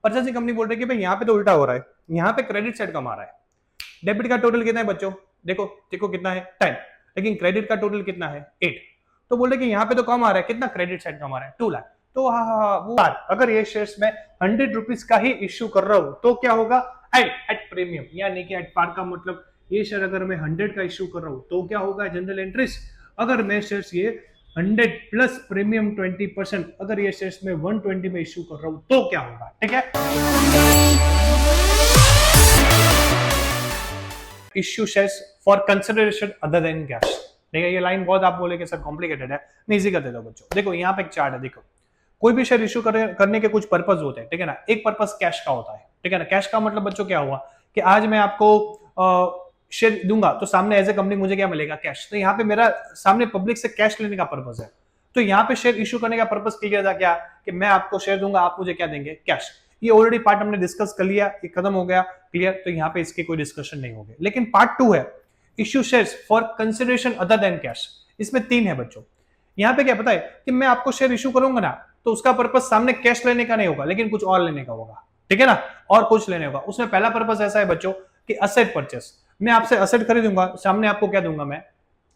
Purchasing company बोल रही है कि भाई यहाँ पे तो उल्टा हो रहा है, यहाँ पे क्रेडिट साइड कम आ रहा है। डेबिट का टोटल कितना है बच्चों, देखो देखो कितना है 10, लेकिन क्रेडिट का टोटल कितना है 8। तो बोल रहे कि यहाँ पे तो कम आ रहा है, कितना क्रेडिट साइड कम आ रहा है 2 लाख। तो हाँ वो अगर ये शेयर्स में 100 रुपीज का ही इश्यू कर रहा हूं तो क्या होगा, एट प्रीमियम, यानी कि एट पार का मतलब ये शेयर अगर मैं 100 का इश्यू कर रहा हूं तो क्या होगा जनरल एंट्रीज। अगर मैं शेयर्स ये 100 प्लस प्रीमियम 20%, अगर ये शेयर्स में 120 में इश्यू कर रहा हूं तो क्या होगा, ठीक है। Issue shares for consideration other than cash. देखिए ये लाइन बहुत आप बोले कि सर कॉम्प्लिकेटेड है, मैं इजी कर देता हूं बच्चों। देखो यहाँ पे एक चार्ट है, देखो कोई भी शेयर इश्यू करने के कुछ पर्पस होते हैं, ठीक है ना। एक पर्पस कैश का होता है, ठीक है ना। कैश का मतलब बच्चों क्या हुआ कि आज मैं आपको शेयर दूंगा तो सामने एज ए कंपनी मुझे क्या मिलेगा, कैश। तो यहाँ पे मेरा सामने पब्लिक से कैश लेने का पर्पस है। तो यहाँ पे शेयर इश्यू करने का पर्पस क्लियर था क्या, कि मैं आपको शेयर दूंगा, आप मुझे क्या देंगे, कैश। ये ऑलरेडी पार्ट हमने डिस्कस कर लिया, ये खत्म हो गया, क्लियर। तो यहाँ पे इसकी कोई डिस्कशन नहीं होगी। लेकिन पार्ट 2 है issue shares for consideration other than cash. इसमें 3 है बच्चों। यहाँ पे क्या पता है कि मैं आपको शेयर इश्यू करूंगा ना तो उसका पर्पस सामने कैश लेने का नहीं होगा, लेकिन कुछ और लेने का होगा, ठीक है ना, और कुछ लेने होगा। उसमें पहला पर्पस ऐसा है बच्चों कि असेट परचेस, मैं आपसे असेट खरीदूंगा, सामने आपको क्या दूंगा, मैं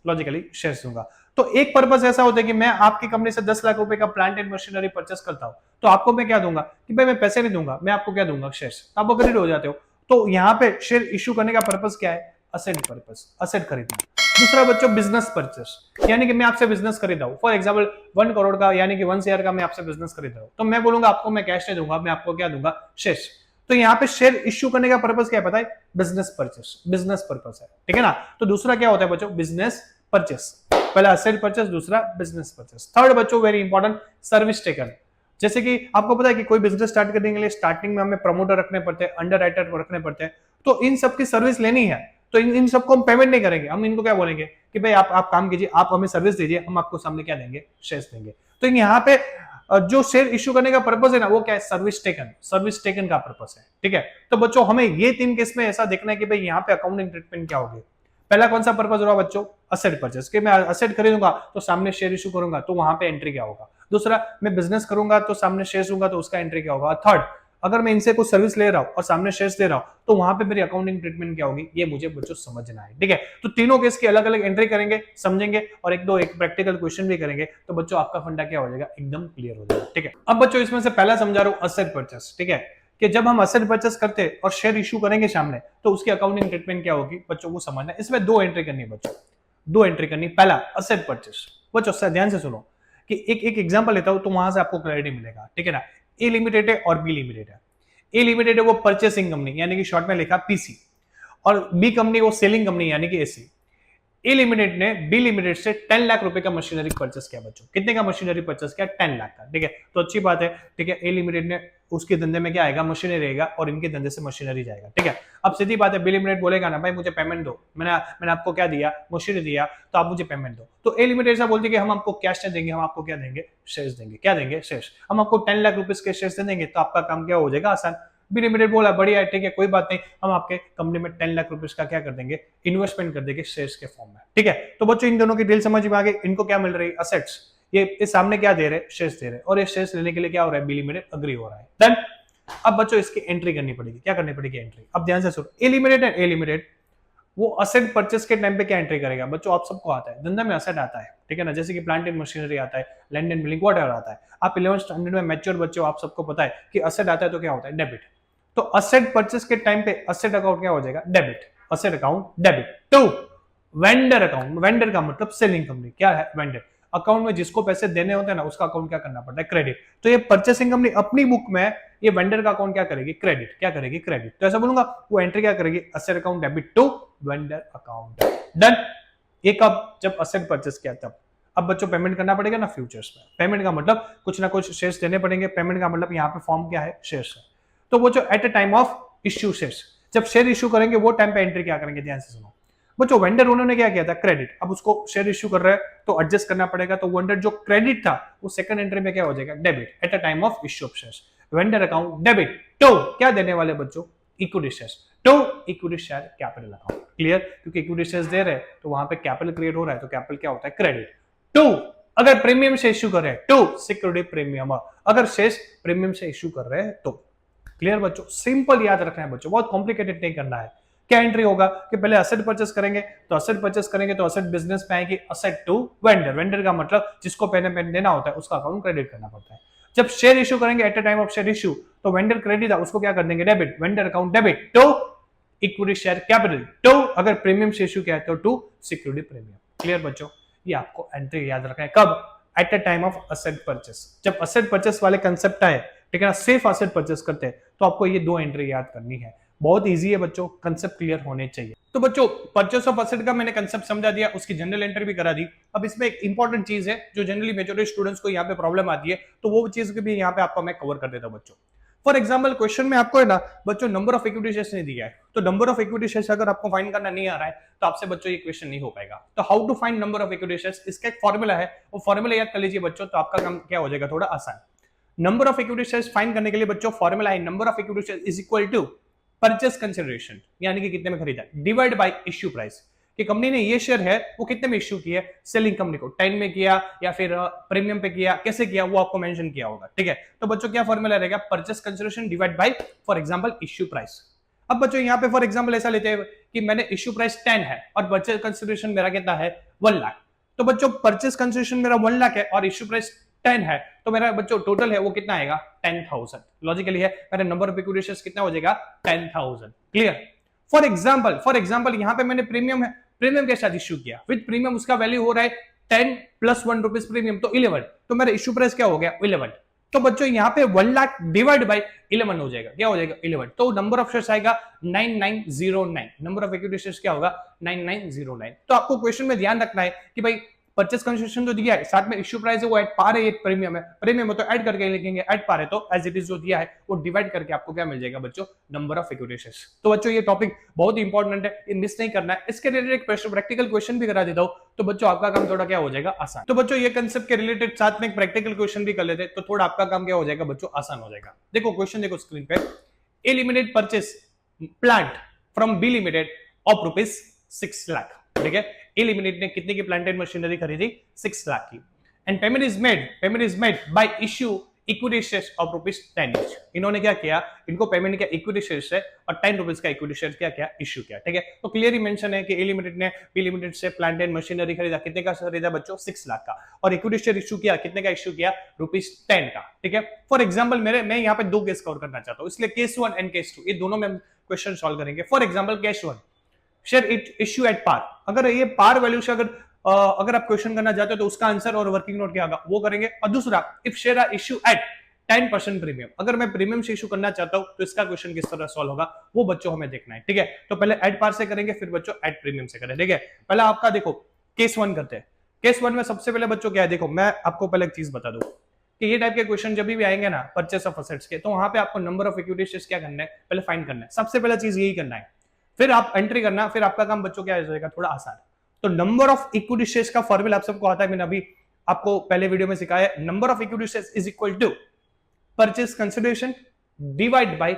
लॉजिकली शेयर्स दूंगा। तो एक पर्पस ऐसा होता है कि मैं आपकी कंपनी से 10 लाख रुपए का प्लांट एंड मशीनरी परचेस करता हूं, तो आपको मैं क्या दूंगा कि भाई मैं पैसे नहीं दूंगा, मैं आपको क्या दूंगा, शेयर्स। आप अग्रीड हो जाते हो। तो यहाँ पे शेयर इश्यू करने का पर्पस क्या है, असेट पर्पस, असेट खरीदना। दूसरा बच्चों बिजनेस परचेस, यानी कि मैं आपसे बिजनेस खरीदा हूं, फॉर एग्जांपल 1 करोड़ का यानी कि 1 शेयर का मैं आपसे बिजनेस खरीद रहा हूं, तो मैं बोलूंगा आपको मैं कैश नहीं दूंगा, मैं आपको क्या दूंगा, शेयर्स। तो यहाँ पे शेयर इश्यू करने का पर्पस क्या है पता है, बिजनेस परचेस, बिजनेस पर्पस है, ठीक है ना। तो दूसरा क्या होता है बच्चों, बिजनेस परचेस। पहला असेट परचेस, दूसरा बिजनेस परचेस। थर्ड बच्चों वेरी इंपॉर्टेंट, सर्विस टेकन। जैसे कि आपको पता है कि कोई बिजनेस स्टार्ट करने के लिए स्टार्टिंग में हमें प्रमोटर रखने पड़ते हैं, अंडर राइटर रखने पड़ते हैं, तो इन सबकी सर्विस लेनी है, तो इन सबको हम पेमेंट नहीं करेंगे। हम इनको क्या बोलेंगे कि भाई आप काम कीजिए, आप हमें सर्विस दीजिए, हम आपको सामने क्या देंगे, शेयर्स देंगे। तो यहाँ पे जो शेयर इश्यू करने का पर्पस है ना वो क्या है, सर्विस टेकन, सर्विस टेकन का पर्पस है, ठीक है। तो बच्चों हमें ये 3 केस में ऐसा देखना है कि भाई यहाँ पे अकाउंटिंग ट्रीटमेंट क्या होगी। पहला कौन सा पर्पस हो रहा बच्चों, असेट परचेस, कि मैं असेट खरीदूंगा तो सामने शेयर इशू करूंगा तो वहां पे एंट्री क्या होगा। दूसरा मैं बिजनेस करूंगा तो सामने शेयर दूंगा तो उसका एंट्री क्या होगा। थर्ड अगर मैं इनसे कुछ सर्विस ले रहा हूं और सामने शेयर्स दे रहा हूं तो वहां पे मेरी अकाउंटिंग ट्रीटमेंट क्या होगी, ये मुझे बच्चों समझना है, ठीक है। तो तीनों केस की अलग अलग एंट्री करेंगे, समझेंगे, और एक प्रैक्टिकल क्वेश्चन भी करेंगे, तो बच्चों आपका फंडा क्या हो जाएगा, एकदम क्लियर हो जाएगा, ठीक है। अब बच्चों इसमें से पहला समझा रहा हूं असेट परचेस, ठीक है, कि जब हम असेट परचेस करते और शेयर इशू करेंगे सामने तो उसकी अकाउंटिंग ट्रीटमेंट क्या होगी बच्चों को समझना है। इसमें 2 एंट्री करनी है बच्चों, 2 एंट्री करनी। पहला असेट परचेस, बच्चों ध्यान से सुनो कि एक एग्जांपल लेता हूं तो वहां से आपको क्लैरिटी मिलेगा, ठीक है ना। ए लिमिटेड है और बी लिमिटेड है। ए लिमिटेड है वो परचेसिंग कंपनी यानी कि शॉर्ट में लिखा पीसी, और बी कंपनी वो सेलिंग कंपनी यानी कि एसी। ए लिमिटेड ने बी लिमिटेड से 10 लाख रुपए का मशीनरी परचेस किया बच्चों। कितने का मशीनरी परचेस किया, 10 लाख का, ठीक है। तो अच्छी बात है, ठीक है। ए लिमिटेड ने उसके धंधे में क्या आएगा, मशीनरी रहेगा, और इनके धंधे से मशीनरी जाएगा, ठीक है। अब सीधी बात है, बी लिमिटेड बोलेगा ना भाई मुझे पेमेंट दो, मैंने आपको क्या दिया, मशीनरी दिया, तो आप मुझे पेमेंट दो। तो ए लिमिटेड ऐसा बोलती है कि हम आपको कैश नहीं देंगे, हम आपको क्या देंगे, शेयर्स देंगे। क्या देंगे, शेयर्स। हम आपको 10 लाख रुपीज के शेयर्स दे देंगे तो आपका काम क्या हो जाएगा, आसान। बी लिमिटेड बोला बढ़िया है, ठीक है, कोई बात नहीं, हम आपके कंपनी में 10 लाख रुपीस का क्या कर देंगे, इन्वेस्टमेंट कर देंगे शेयर्स के फॉर्म में, ठीक है। तो बच्चों इन दोनों की डील समझ में आ गई। इनको क्या मिल रही है, असेट्स। ये सामने क्या दे रहे हैं, शेयर्स दे रहे हैं, और ये शेयर्स लेने के लिए क्या हो रहा है, बी लिमिटेड अग्री हो रहा है। देन अब बच्चों इसकी एंट्री करनी पड़ेगी, क्या करनी पड़ेगी, एंट्री। अब ध्यान से सुनो, ए लिमिटेड है, ए लिमिटेड वो असेट परचेस के टाइम पे क्या एंट्री करेगा बच्चों, आप सबको आता है, धंधा में असेट आता है, ठीक है ना। जैसे कि प्लांट एंड मशीनरी आता है, लैंड एंड बिल्डिंग व्हाटएवर आता है। आप 11th स्टैंडर्ड में मैच्योर बच्चे हो, आप सबको पता है कि असेट आता है तो क्या होता है, डेबिट। तो असेट परचेस के टाइम पे असेट अकाउंट क्या हो जाएगा, debit, asset account debit. To vendor account, vendor का मतलब सेलिंग कंपनी, क्या है, वेंडर। अकाउंट में जिसको पैसे देने होते हैं ना उसका अकाउंट क्या करना पड़ता है, क्रेडिट। तो ये परचेसिंग कंपनी अपनी बुक में ये वेंडर का अकाउंट क्या करेगी, क्रेडिट, क्या करेगी, क्रेडिट। तो ऐसा बोलूंगा वो एंट्री क्या करेगी, asset account debit to vendor account. Done. ये कब, जब असेट परचेस किया तब। अब बच्चों पेमेंट करना पड़ेगा ना फ्यूचर्स में। पेमेंट का मतलब कुछ ना कुछ शेयर्स देने पड़ेंगे, पेमेंट का मतलब यहाँ पे फॉर्म क्या है, शेयर्स है। तो वो जो eight a time of issue shares, जब शेयर इश्यू करेंगे वो टाइम पे एंट्री क्या करेंगे, ध्यान से सुनो बच्चों। वेंडर उन्होंने क्या किया था, क्रेडिट। अब उसको शेयर इश्यू कर रहा है तो एडजस्ट करना पड़ेगा, तो वेंडर जो क्रेडिट था वो सेकंड एंट्री में क्या हो जाएगा, debit, at a time of issue of shares. Vendor account debit to क्या देने वाले बच्चों, equity shares, to equity share capital account. Clear, क्योंकि इक्विटी शेयर्स दे रहे हैं तो वहां पे कैपिटल क्रिएट हो रहा है, तो कैपिटल क्या होता है, क्रेडिट। टू अगर प्रीमियम से इश्यू कर रहे हैं, टू सिक्योरिटी प्रीमियम, अगर शेयर्स प्रीमियम से इश्यू कर रहे हैं तो। क्लियर बच्चों, सिंपल याद रखना है बच्चों, बहुत कॉम्प्लिकेटेड नहीं करना है। क्या एंट्री होगा कि पहले असेट परचेस करेंगे, तो असेट परचेस करेंगे तो असेट बिजनेस पे आएगी, असेट टू वेंडर, वेंडर का मतलब जिसको पेमेंट देना होता है उसका अकाउंट क्रेडिट करना पड़ता है। जब शेयर इशू करेंगे at a time of share issue, तो वेंडर क्रेडिट है उसको क्या कर देंगे debit, vendor account debit to equity share capital to, अगर प्रीमियम से इशू किया है तो टू सिक्योरिटी प्रीमियम। क्लियर बच्चों, ये आपको एंट्री याद रखना है कब, eight a time of asset purchase. जब असेट परचेस वाले कंसेप्ट आए, ठीक है ना, सेफ असेट परचेस करते हैं, तो आपको ये दो एंट्री याद करनी है। बहुत इजी है बच्चों, कंसेप्ट क्लियर होने चाहिए। तो बच्चों परचेस ऑफ असेट का मैंने कंसेप्ट समझा दिया, उसकी जनरल एंट्री भी करा दी। अब इसमें एक इंपॉर्टेंट चीज है जो जनरली मेजॉरिटी स्टूडेंट्स को यहाँ पे प्रॉब्लम आती है, तो वो चीज भी यहाँ पे आपको मैं कवर कर देता हूँ बच्चों। फॉर एग्जाम्पल क्वेश्चन में आपको है ना बच्चों नंबर ऑफ इक्विटी शेयर्स नहीं दिया है, तो नंबर ऑफ इक्विटी शेयर्स अगर आपको फाइंड करना नहीं आ रहा है तो आपसे बच्चों ये क्वेश्चन नहीं हो पाएगा। तो how to find number of equity shares, इसका एक फॉर्मूला है, वो फॉर्मूला याद कर लीजिए बच्चों, तो आपका काम क्या हो जाएगा थोड़ा आसान। Number of equity shares find करने के लिए बच्चों फॉर्मूला है number of equity shares is equal to purchase consideration, यानी कि कितने में खरीदा, डिवाइड बाय इश्यू प्राइस, कि कंपनी ने ये शेयर है वो कितने में इश्यू किया है, सेलिंग कंपनी को 10 में किया या फिर प्रीमियम पे किया, कैसे किया वो आपको मेंशन किया होगा, ठीक है। तो बच्चों क्या फॉर्मूला रहेगा, purchase consideration divide bye for example issue price. अब बच्चों यहाँ पे फॉर एग्जांपल ऐसा लेते हैं कि मैंने इश्यू प्राइस 10 है और परचेस कंसिडरेशन मेरा कितना है 1 लाख, तो बच्चों परचेस कंसिडरेशन मेरा 1 लाख है और इश्यू प्राइस 10 है, तो मेरा बच्चों टोटल है वो कितना आएगा 10,000। लॉजिकली है, मेरा नंबर ऑफ इक्विटी शेयर्स कितना हो जाएगा 10,000। क्लियर। फॉर एग्जांपल यहाँ पे मैंने प्रीमियम है, प्रीमियम के साथ इश्यू किया, विद प्रीमियम उसका वैल्यू हो रहा है 10 प्लस 1 रुपीज प्रीमियम, तो 11, तो मेरा इश्यू प्राइस क्या हो गया 11। तो बच्चों यहाँ पे 1 लाख डिवाइड बाय 11 हो जाएगा, क्या हो जाएगा 11, तो नंबर ऑफ शेयर्स आएगा 9909, नंबर ऑफ इक्विटी शेयर्स क्या होगा 9909। तो आपको क्वेश्चन में ध्यान रखना है कि भाई परचेस कंसिडरेशन तो दिया है, साथ में इश्यू प्राइस है वो एट पार है, ये प्रीमियम है, प्रीमियम है तो ऐड करके लिखेंगे, एट पार है तो एज इट इज जो दिया है वो डिवाइड करके आपको क्या मिल जाएगा बच्चों नंबर ऑफ इक्विटी शेयर्स। तो बच्चों ये टॉपिक बहुत इंपॉर्टेंट है, ये मिस नहीं करना है। इसके रिलेटेड एक प्रैक्टिकल क्वेश्चन भी करा देता हूं, तो बच्चों आपका काम थोड़ा क्या हो जाएगा आसान। तो बच्चों ये कंसेप्ट के रिलेटेड साथ में एक प्रैक्टिकल क्वेश्चन भी कर लेते तो थोड़ा आपका काम क्या हो जाएगा बच्चों आसान हो जाएगा। देखो क्वेश्चन देखो स्क्रीन पे, A limited purchase plant from B limited of rupees 6 lakh, ठीक है। ए लिमिटेड ने कितने की प्लांट एंड मशीनरी खरीदी 6 लाख की, and payment is made by issue equity shares of rupees 10 each. इन्होंने क्या किया, इनको पेमेंट किया इक्विटी शेयर्स से और 10 रुपीज का इक्विटी शेयर क्या किया इश्यू किया, ठीक है। तो क्लियरली मेंशन है कि ए लिमिटेड ने बी लिमिटेड से प्लांट एंड मशीनरी खरीदा, कितने का खरीदा बच्चों 6 लाख का, और इक्विटी शेयर इश्यू किया कितने का इश्यू किया रुपीज 10 का, ठीक है। फॉर एग्जाम्पल मैं यहाँ पे 2 केस कवर करना चाहता हूँ, इसलिए केस 1 एंड केस 2 ये दोनों में क्वेश्चन सॉल्व करेंगे। For example case 1, share issue at par, अगर ये पार वैल्यू से अगर आप क्वेश्चन करना चाहते हो तो उसका आंसर और वर्किंग नोट क्या होगा वो करेंगे। और दूसरा, if share are issue at 10% premium, अगर मैं प्रीमियम से इश्यू करना चाहता हूं तो इसका क्वेश्चन किस तरह सॉल्व होगा वो बच्चों हमें देखना है, ठीक है। तो पहले एट पार से करेंगे, फिर बच्चों एट प्रीमियम से करें, ठीक है। पहले आपका देखो केस 1 करते हैं। केस 1 में सबसे पहले बच्चों क्या है, देखो मैं आपको पहले एक चीज बता दूं कि ये टाइप के क्वेश्चन जब भी आएंगे ना परचेस ऑफ असेट्स के, तो वहां पे आपको नंबर ऑफ इक्विटी शेयर्स क्या करना है पहले फाइंड करना है, सबसे पहला चीज यही करना है, फिर आप एंट्री करना, फिर आपका काम बच्चों क्या हो जाएगा थोड़ा आसान। तो नंबर ऑफ इक्विटी शेयर्स का फॉर्मूला आप सबको आता है, मैंने अभी आपको पहले वीडियो में सिखाया है, number of equity shares is equal to purchase consideration divide by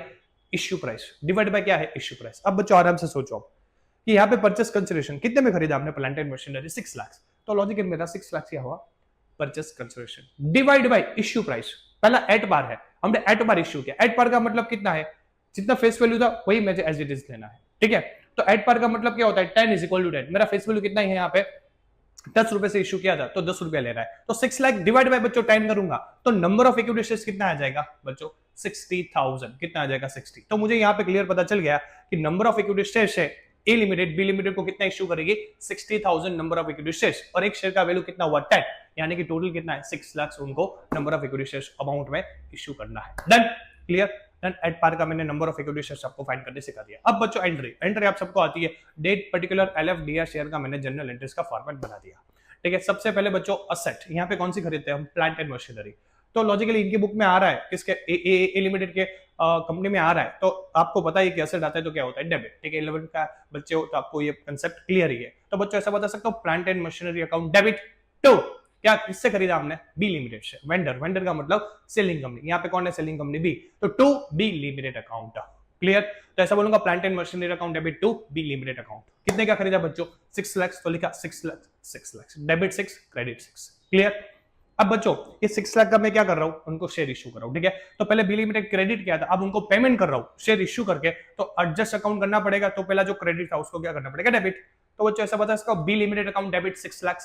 issue price, divide by क्या है इश्यू प्राइस। अब बच्चों आराम से सोचो कि यहाँ पे परचेस कंसिडरेशन कितने में खरीदा हमने प्लांट एंड मशीनरी 6 लाख, तो लॉजिक मेरा 6 लाख क्या हुआ purchase consideration divide by issue price, पहला एट बार है, हमने एट बार इश्यू किया, एट बार का मतलब कितना है जितना फेस वैल्यू था वही मुझे एज इट इज लेना है, ठीक है। तो एट पार का मतलब क्या होता है 10 इज इक्वल टू 10, मेरा फेस वैल्यू कितना है यहाँ पे 10 रुपए से इश्यू किया था तो 10 रुपए ले रहा है, तो 6 लाख डिवाइड बाय बच्चों 10 करूंगा तो नंबर ऑफ इक्विटी शेयर्स कितना आ जाएगा बच्चों 60,000, कितना आ जाएगा 60। तो मुझे यहाँ पे क्लियर पता चल गया कि नंबर ऑफ इक्विटी शेयर्स है ए लिमिटेड बी लिमिटेड को कितना इश्यू करेगी 60,000 नंबर ऑफ इक्विटी शेयर्स, और एक शेयर का वैल्यू कितना हुआ 10, यानी कि टोटल कितना है 6 लाख उनको number of equity shares amount में इश्यू करना है। Done, clear. एट पार का मैंने नंबर ऑफ इक्विटी शेयर्स आपको फाइंड करने सिखा दिया। अब बच्चों एंट्री आप सबको आती है, date particular LF DR share का मैंने जनरल एंट्रीज का फॉर्मेट बना दिया, ठीक है। सबसे पहले बच्चों असेट, यहाँ पे कौन सी खरीदते हैं हम प्लांट एंड मशीनरी, तो लॉजिकली इनकी बुक में आ रहा है किसके ए लिमिटेड के कंपनी में आ रहा है, तो आपको पता है कि एसेट आता है तो क्या होता है डेबिट, ठीक है। 11 का बच्चे हो तो आपको ये कंसेप्ट क्लियर ही है। तो बच्चों ऐसा बता सकता हूँ plant and machinery account debit to क्या किससे खरीदा हमने बी लिमिटेड से, वेंडर का मतलब सेलिंग कंपनी, यहाँ पे कौन है सेलिंग कंपनी बी, तो to B limited account, clear. तो ऐसा बोलूंगा plant and machinery account debit to B limited account, कितने का खरीदा बच्चों 6 लाख, तो लिखा 6 लाख डेबिट 6 क्रेडिट 6, क्लियर। अब बच्चों ये 6 लाख का मैं क्या कर रहा हूँ, उनको शेयर इश्यू कर रहा हूँ, ठीक है। तो पहले बी लिमिटेड क्रेडिट किया था, अब उनको पेमेंट कर रहा हूँ शेयर इश्यू करके, तो एडजस्ट अकाउंट करना पड़ेगा, तो पहला जो क्रेडिट था उसको क्या करना पड़ेगा, डेबिट। तो बच्चों ऐसा बता इसका B limited account debit 6 lakh,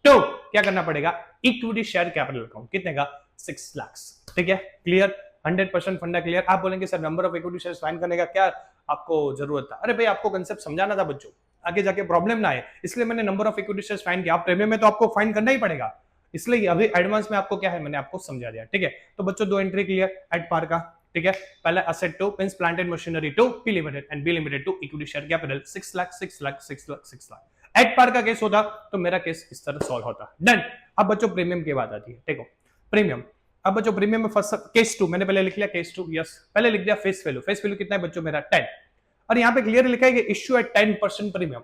तो क्या करना पड़ेगा, इक्विटी शेयर कैपिटल अकाउंट कितने का, 6 लाख, ठीक है। क्लियर, 100% फंडा क्लियर। आप बोलेंगे sir number of equity shares find करने का क्या आपको जरूरत था, अरे भाई आपको कंसेप्ट समझाना था बच्चों, आगे जाके प्रॉब्लम ना आए, इसलिए मैंने number of equity shares find किया। आप प्रीमियम में तो आपको फाइंड करना ही पड़ेगा, इसलिए अभी एडवांस में आपको क्या है मैंने आपको समझा दिया, ठीक है। तो बच्चों दो एंट्री क्लियर एट पार का, ठीक है। पहला asset to means plant and machinery to P limited and B limited to equity share capital 6 lakh 6 lakh 6 lakh 6 lakh. At par का केस होता तो मेरा केस इस तरह सॉल्व होता, डन। अब बच्चों प्रीमियम की बात आती है, देखो प्रीमियम। अब बच्चों प्रीमियम में फर्स्ट केस टू मैंने पहले लिख लिया, केस टू यस, पहले लिख दिया फेस वैल्यू। फेस वैल्यू कितना है बच्चों मेरा 10, और यहाँ पे क्लियर लिखा है कि इश्यू एट 10% प्रीमियम।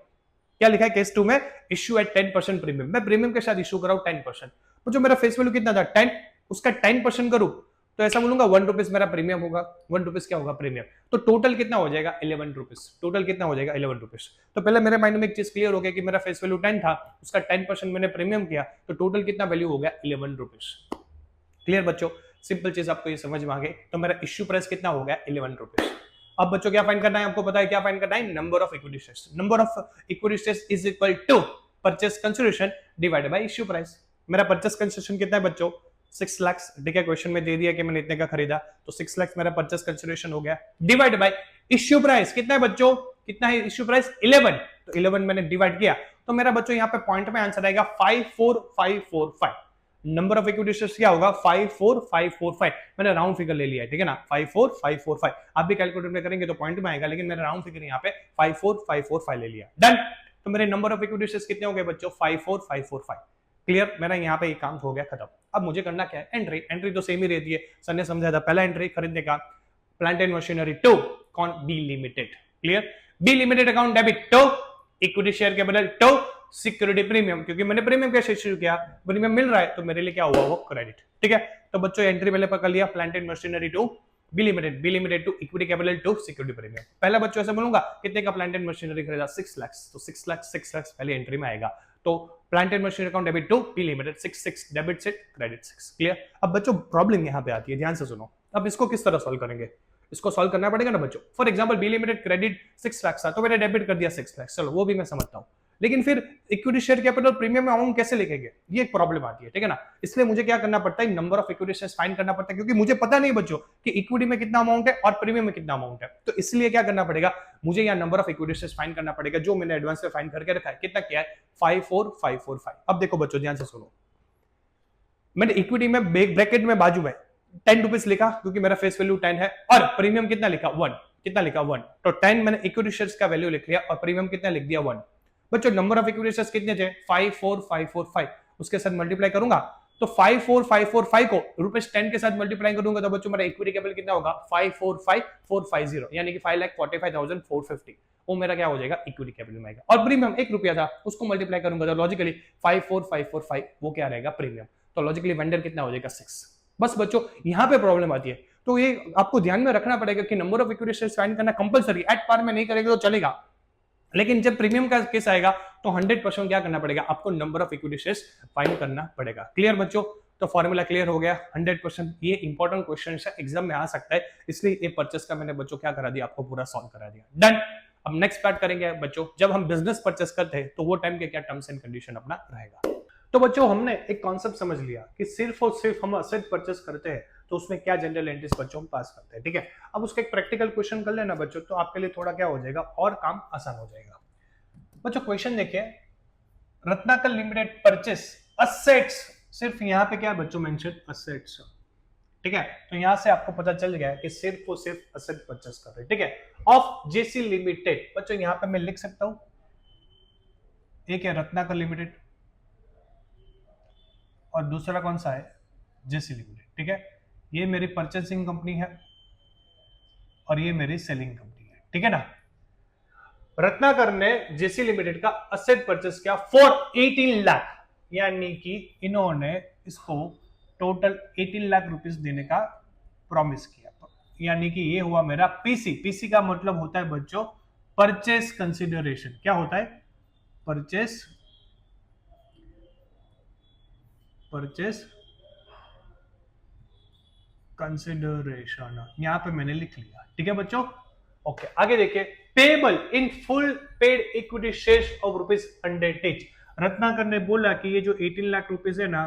क्या लिखा है केस टू में, इश्यू एट 10% प्रीमियम। मैं प्रीमियम के साथ इश्यू कराऊं 10%, तो जो मेरा फेस वैल्यू कितना था 10, उसका 10% करूं तो ऐसा बोलूंगा 1 रुपीज मेरा प्रीमियम होगा, 1 रुपीज क्या होगा प्रीमियम। तो टोटल कितना हो जाएगा 11 रुपीज, टोटल कितना हो जाएगा 11 रुपीज। तो पहले मेरे माइंड में एक चीज क्लियर हो गया कि मेरा फेस वैल्यू 10 था, उसका 10% मैंने प्रीमियम किया, तो टोटल कितना वैल्यू हो गया 11 रुपीज। क्लियर बच्चों, सिंपल चीज आपको ये समझ में आ गई। तो मेरा इश्यू प्राइस कितना हो गया 11 रुपीज। अब बच्चों क्या फाइंड करना है, आपको पता है क्या फाइंड करना है, number of equity shares. Number of equity shares is equal to purchase consideration divided by issue price. मेरा परचेस कंसिडरेशन कितना है बच्चों 6 लाख, ठीक है। क्वेश्चन में दे दिया कि मैंने इतने का खरीदा, तो 6 लाख मेरा परचेस कंसिडरेशन हो गया, डिवाइड बाय इश्यू प्राइस कितना है बच्चों, कितना है इश्यू प्राइस 11, तो 11 मैंने डिवाइड किया, तो मेरा बच्चों यहाँ पे पॉइंट में आंसर आएगा 54545। नंबर ऑफ इक्विटी शेयर्स क्या होगा 54545। मैंने राउंड फिगर ले लिया है, ठीक है ना, 54545। आप भी कैलकुलेटर में करेंगे तो पॉइंट में आएगा, लेकिन मैंने राउंड फिगर यहाँ पे 54545 ले लिया, डन। तो मेरे नंबर ऑफ इक्विटी शेयर्स कितने हो गए बच्चों 54545। क्लियर, मेरा यहाँ पे काम हो गया खत्म। अब मुझे करना क्या है, एंट्री। एंट्री तो सेम ही रहती है, सर ने समझाया था। पहला एंट्री खरीदने का, प्लांट एंड मशीनरी टू कौन, B limited. Clear, B limited account debit to equity share capital to security premium, क्योंकि मैंने प्रीमियम कैसे शुरू किया, प्रीमियम मिल रहा है तो मेरे लिए क्या हुआ वो क्रेडिट, ठीक है। तो बच्चों एंट्री पहले पकड़ लिया, plant and machinery to B limited to equity capital to security premium. पहला बच्चों ऐसे बोलूंगा कितने का प्लांट एंड मशीनरी खरीदा 6 लाख, तो 6 लाख पहले एंट्री में आएगा। तो plant and machinery account debit to B limited 6 debit से क्रेडिट 6। क्लियर। अब बच्चों प्रॉब्लम यहाँ पे आती है, ध्यान से सुनो। अब इसको किस तरह सॉल्व करेंगे, इसको सॉल्व करना पड़ेगा ना बच्चों। For example B limited credit 6 lakh था, तो मैंने डेबिट कर दिया 6 लाख, चलो वो भी मैं समझता हूँ, लेकिन फिर equity share capital premium amount कैसे लिखेंगे, ये एक प्रॉब्लम आती है, ठीक है ना। इसलिए मुझे क्या करना पड़ता है, number of equity shares find करना पड़ता है, क्योंकि मुझे पता नहीं बच्चों कि इक्विटी में कितना अमाउंट है और प्रीमियम में कितना अमाउंट है। तो इसलिए क्या करना पड़ेगा, मुझे यहाँ number of equity shares find करना पड़ेगा, जो मैंने एडवांस में फाइंड करके रखा है। कितना किया है 54545। अब देखो बच्चों ध्यान से सुनो, मैंने इक्विटी में ब्रैकेट में बाजू में 10 रुपीज लिखा, क्योंकि मेरा फेस वैल्यू 10 है, और प्रीमियम कितना लिखा 1, कितना लिखा 1, तो 10 मैंने इक्विटी शेयर्स का वैल्यू लिख लिया और प्रीमियम कितना लिख दिया 1। बच्चों नंबर ऑफ इक्विटी शेयर्स कितने थे 54545, उसके साथ मल्टीप्लाई करूंगा तो 54545 को रुपीस 10 के साथ मल्टीप्लाई करूंगा तो बच्चों मेरा इक्विटी कैपिटल कितना होगा 545450, यानी कि 5,45,450, वो मेरा क्या हो जाएगा इक्विटी कैपिटल में आएगा। और प्रीमियम 1 रुपया था, उसको मल्टीप्लाई करूंगा तो लॉजिकली 54545 वो क्या रहेगा प्रीमियम, तो लॉजिकली वेंडर कितना हो जाएगा 6। बस बच्चों यहाँ पे प्रॉब्लम आती है, तो ये आपको ध्यान में रखना पड़ेगा कि number of equity shares find करना कंपलसरी, एट पार में नहीं करेंगे तो चलेगा, लेकिन जब प्रीमियम का केस आएगा तो 100% क्या करना पड़ेगा, आपको number of equity shares find करना पड़ेगा। क्लियर बच्चों, तो फॉर्मूला क्लियर हो गया 100%। ये इंपॉर्टेंट क्वेश्चन है, एग्जाम में आ सकता है, इसलिए ये परचेस का मैंने बच्चों क्या करा दिया, आपको पूरा सॉल्व करा दिया, डन। अब नेक्स्ट पार्ट करेंगे बच्चों, जब हम बिजनेस परचेस करते हैं तो वो टाइम के क्या टर्म्स एंड कंडीशन अपना रहेगा। तो बच्चों हमने एक कॉन्सेप्ट समझ लिया कि सिर्फ और सिर्फ हम असेट परचेस करते हैं तो उसमें क्या जनरल एंट्रीज बच्चों हम पास करते हैं, ठीक है। अब उसका एक प्रैक्टिकल क्वेश्चन कर लेना बच्चों, तो आपके लिए थोड़ा क्या हो जाएगा और काम आसान हो जाएगा। बच्चों क्वेश्चन देखिए, रत्नाकर लिमिटेड परचेस असेट्स, सिर्फ यहाँ पे क्या है बच्चों मेंशन असेट्स, ठीक है। तो यहां से आपको पता चल गया कि सिर्फ और सिर्फ असेट परचेस कर रहे हैं, ठीक है, ऑफ जेसी लिमिटेड। बच्चों यहां पे मैं लिख सकता हूं, एक है रत्नाकर लिमिटेड और दूसरा कौन सा है जेसी लिमिटेड, ठीक है। ये मेरी परचेसिंग कंपनी है और ये मेरी सेलिंग कंपनी है, ठीक है ना। रत्नाकर ने जेसी लिमिटेड का असेट परचेस किया फॉर 18 लाख, यानी कि इन्होंने इसको टोटल 18 लाख रुपीस देने का प्रॉमिस किया, यानी कि ये हुआ मेरा पीसी। पीसी का मतलब होता है बच्चों परचेस कंसिडरेशन। क्या होता है परचेस परचेस कंसिडरेशन, यहां पे मैंने लिख लिया, ठीक है बच्चों। ओके, आगे देखिए, payable in full paid equity shares of ₹100 each। Ratnakar ने बोला कि ये जो 18 लाख रुपीस है ना,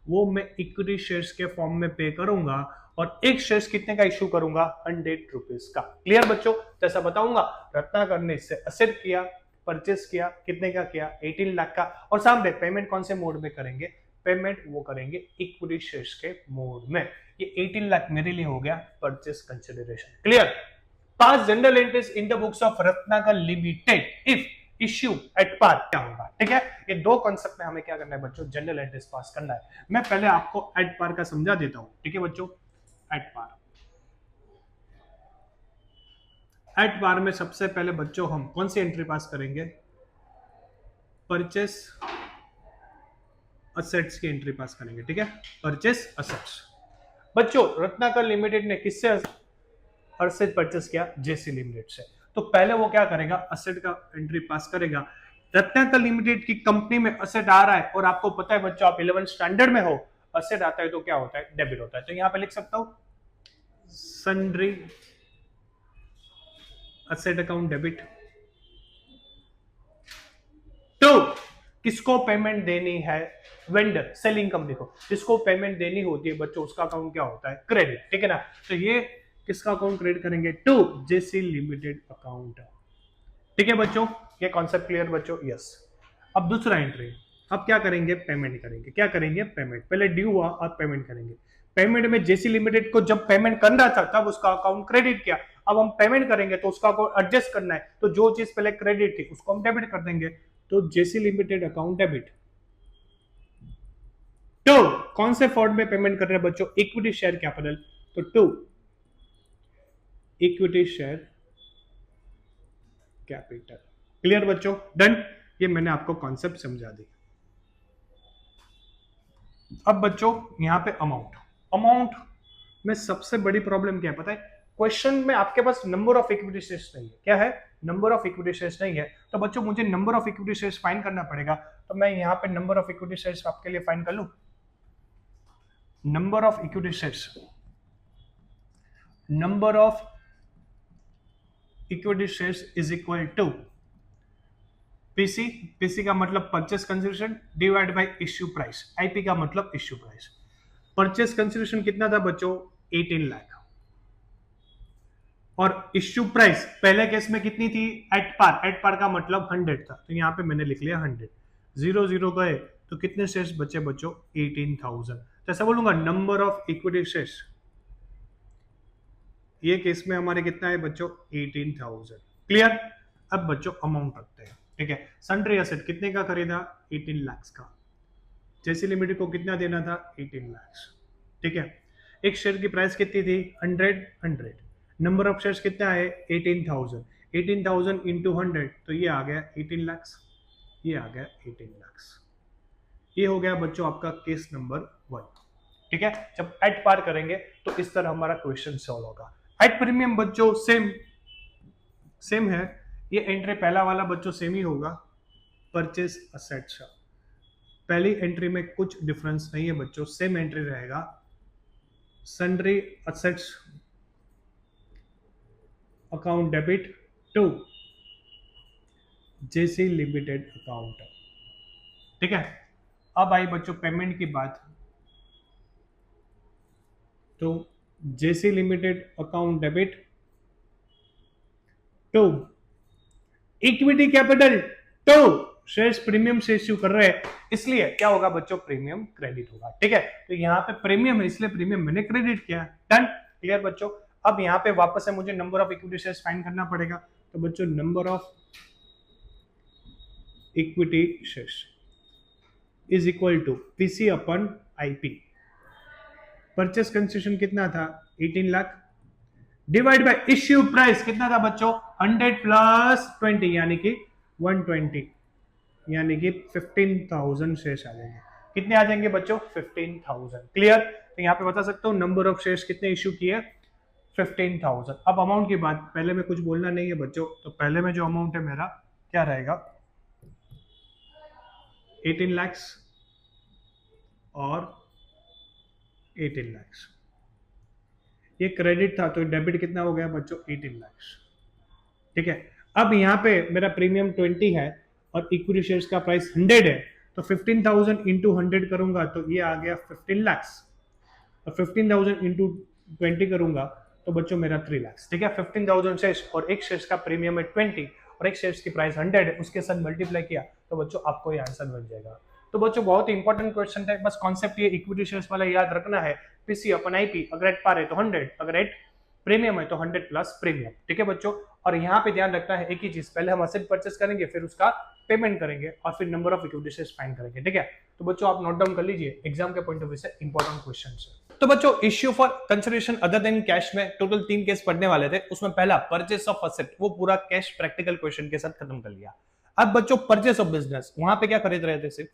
वो मैं इक्विटी शेयर्स के फॉर्म में पे करूंगा, और एक शेयर्स कितने का इशू करूंगा? 100 रुपीस का। क्लियर बच्चों? जैसा बताऊंगा, रत्नाकर ने इससे असेट किया, परचेस किया, कितने का किया? 18 लाख का। और सामने पेमेंट कौन से मोड में करेंगे? पेमेंट वो करेंगे इक्विटी शेयर्स के मोड में। ये 18 लाख मेरे लिए हो गया purchase consideration. Clear? Pass journal entries in the books of Ratnakar limited if issue at par, क्या होगा? ठीक है, ये दो कॉन्सेप्ट में हमें क्या करना है बच्चों? जनरल एंट्रीज पास करना है। मैं पहले आपको एट पार का समझा देता हूं, ठीक है बच्चों। एट पार, एट पार में सबसे पहले बच्चों हम कौन सी एंट्री पास करेंगे? परचेस असेट्स की एंट्री पास करेंगे, ठीक है, परचेस असेट्स। बच्चों, रत्नाकर लिमिटेड ने किससे असेट परचेस किया? जेसी लिमिटेड से। तो पहले वो क्या करेगा? असेट का एंट्री पास करेगा। रत्नाकर लिमिटेड की कंपनी में असेट आ रहा है, और आपको पता है बच्चों, आप 11th स्टैंडर्ड में हो, असेट आता है तो क्या होता है? डेबिट होता है। तो यहां पे लिख सकता हूं सन्ड्री असेट अकाउंट डेबिट। तो किसको पेमेंट देनी है? वेंडर, सेलिंग कंपनी को। जिसको पेमेंट देनी होती है बच्चों, उसका अकाउंट क्या होता है? क्रेडिट, ठीक है ना। तो ये किसका अकाउंट क्रेडिट करेंगे? टू जेसी लिमिटेड अकाउंट, ठीक है बच्चों। ये कॉन्सेप्ट क्लियर बच्चों? यस। अब दूसरा एंट्री, अब क्या करेंगे? पेमेंट करेंगे। क्या करेंगे? पेमेंट। पहले ड्यू हुआ, अब पेमेंट करेंगे। पेमेंट में जेसी लिमिटेड को जब पेमेंट करना था तब उसका अकाउंट क्रेडिट किया, अब हम पेमेंट करेंगे तो उसका अकाउंट एडजस्ट करना है, तो जो चीज पहले क्रेडिट थी उसको हम डेबिट कर देंगे। तो जेसी लिमिटेड अकाउंट डेबिट। तो कौन से फॉर्म में पेमेंट कर रहे हैं बच्चों? Equity share capital. तो to equity share capital. Clear बच्चों? डन। ये मैंने आपको कॉन्सेप्ट समझा दी। अब बच्चों यहां पे अमाउंट, अमाउंट में सबसे बड़ी प्रॉब्लम क्या है पता है? क्वेश्चन में आपके पास नंबर ऑफ इक्विटी शेयर्स नहीं है। क्या है? नंबर ऑफ इक्विटी शेयर्स नहीं है। तो बच्चों मुझे number of equity shares find करना पड़ेगा। तो मैं यहां पे नंबर ऑफ इक्विटी शेयर्स आपके लिए फाइंड कर लूं। Number of equity shares, number of equity shares is equal to PC. PC का मतलब purchase consideration divide by issue price. IP का मतलब इश्यू प्राइस। परचेस कंसिडरेशन कितना था बच्चों? 18 लाख। और इश्यू प्राइस पहले केस में कितनी थी? At par. एट पार का मतलब 100 था, तो यहां पे मैंने लिख लिया 100। 0 गए तो कितने शेयर्स बचे बच्चों? 18,000। तो ऐसा बोलूंगा नंबर ऑफ इक्विटी शेयर्स, ये केस में हमारे कितना है बच्चों? 18,000। क्लियर? अब बच्चों अमाउंट रखते हैं, ठीक है। सन्ड्री एसेट कितने का खरीदा? 18 लाख का। जेसी लिमिटेड को कितना देना था? 18 लाख, ठीक है। एक शेयर की प्राइस कितनी थी? 100। नंबर ऑफ शेयर्स कितना है? 18,000। 18,000 इंटू 100, तो ये आ गया 18 लाख, ये आ गया 18 लाख। ये हो गया बच्चों आपका केस नंबर 1, ठीक है। जब एट पार करेंगे तो इस तरह हमारा क्वेश्चन सॉल्व होगा। एट प्रीमियम बच्चों सेम है। ये एंट्री पहला वाला बच्चों सेम ही होगा, परचेस असेट्स का। पहली एंट्री में कुछ डिफरेंस नहीं है बच्चों, सेम एंट्री रहेगा। Sundry assets account debit to JC limited account, ठीक है। अब आई बच्चों पेमेंट की बात। तो JC limited account debit to equity capital to shares premium से इश्यू कर रहे हैं, इसलिए क्या होगा बच्चों? प्रीमियम क्रेडिट होगा, ठीक है। तो यहाँ पे प्रीमियम है, इसलिए प्रीमियम मैंने क्रेडिट किया। डन। क्लियर बच्चों? अब यहाँ पे वापस से मुझे number of equity shares find करना पड़ेगा। तो बच्चों number of equity shares is equal to PC upon IP. Purchase consideration कितना था? 18 lakh divide by issue price कितना था बच्चों? 100 प्लस 20 यानी कि 120, यानी कि 15,000 शेयर्स आ जाएंगे। कितने आ जाएंगे बच्चों? 15,000। क्लियर? तो यहाँ पे बता सकता हूँ नंबर ऑफ शेयर्स कितने इश्यू किए? 15,000। अब अमाउंट की बात, पहले में कुछ बोलना नहीं है बच्चों, तो पहले में जो अमाउंट है मेरा क्या रहेगा? 18 लाख। और 18 लाख। ये क्रेडिट था तो डेबिट कितना हो गया बच्चों 18 लाख। ठीक है, अब यहाँ पे मेरा प्रीमियम 20 है और इक्विटी शेयर्स का प्राइस 100 है, तो 15,000 इंटू 100 करूंगा तो ये आ गया 15 लाख, और 15,000 इंटू 20 करूंगा तो बच्चों मेरा 3 लाख। ठीक है, 15,000 शेयर्स और एक शेयर्स का प्रीमियम है 20 और एक शेयर्स की प्राइस 100 है, उसके साथ मल्टीप्लाई किया तो बच्चों आपको ये आंसर बन जाएगा। तो बच्चों बहुत ही इंपॉर्टेंट क्वेश्चन है, बस कॉन्सेप्ट ये इक्विटी शेयर्स वाला याद रखना है। पीसी अपन आईपी, अगर एट पार है तो 100, अगर एट प्रीमियम है तो 100 प्लस प्रीमियम। ठीक है बच्चों, और यहाँ पे ध्यान रखना है एक ही चीज, पहले हम असेट परचेस करेंगे, फिर उसका पेमेंट करेंगे और फिर number of equity shares find करेंगे। ठीक है, तो बच्चों आप नोट डाउन कर लीजिए, एग्जाम के पॉइंट ऑफ व्यू से इंपॉर्टेंट क्वेश्चन है। तो बच्चों issue for consideration other than cash में टोटल 3 केस पढ़ने वाले थे, उसमें पहला परचेस ऑफ असेट, वो पूरा कैश प्रैक्टिकल क्वेश्चन के साथ खत्म कर लिया। अब बच्चों परचेस ऑफ बिजनेस, वहां पे क्या खरीद रहे थे सिर्फ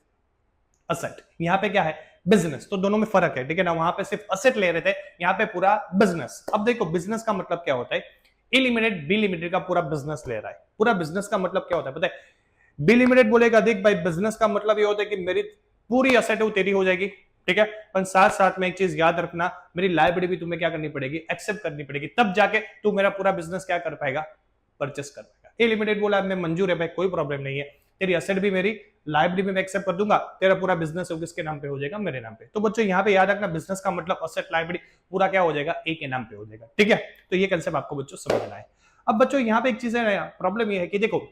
असेट, यहाँ पे क्या है बिजनेस, तो दोनों में फर्क है। ठीक है ना, वहां पे सिर्फ असेट ले रहे थे, यहाँ पे पूरा बिजनेस। अब देखो बिजनेस का मतलब क्या होता है, ए लिमिटेड बी लिमिटेड का पूरा बिजनेस ले रहा है। पूरा बिजनेस का मतलब क्या होता है पता है, बी लिमिटेड बोलेगा देख भाई बिजनेस का मतलब ये होता है कि मेरी पूरी असेट है वो तेरी हो जाएगी। ठीक है, पर साथ साथ में एक चीज याद रखना, मेरी लायबिलिटी भी तुम्हें क्या करनी पड़ेगी, एक्सेप्ट करनी पड़ेगी, तब जाके तू मेरा पूरा बिजनेस क्या कर पाएगा, परचेस कर पाएगा। ए लिमिटेड बोला मैं मंजूर है भाई, कोई प्रॉब्लम नहीं है, तेरी असेट भी मेरी लायबिलिटी भी मैं एक्सेप्ट कर दूंगा, तेरा पूरा बिजनेस है किसके नाम पे हो जाएगा, मेरे नाम पे। तो बच्चों यहाँ पे याद रखना बिजनेस का मतलब असेट लायबिलिटी पूरा क्या हो जाएगा, ए के नाम पे हो जाएगा। ठीक है, तो ये कंसेप्ट आपको बच्चों समझना है। अब बच्चों यहाँ पे एक चीज है, प्रॉब्लम ये है कि देखो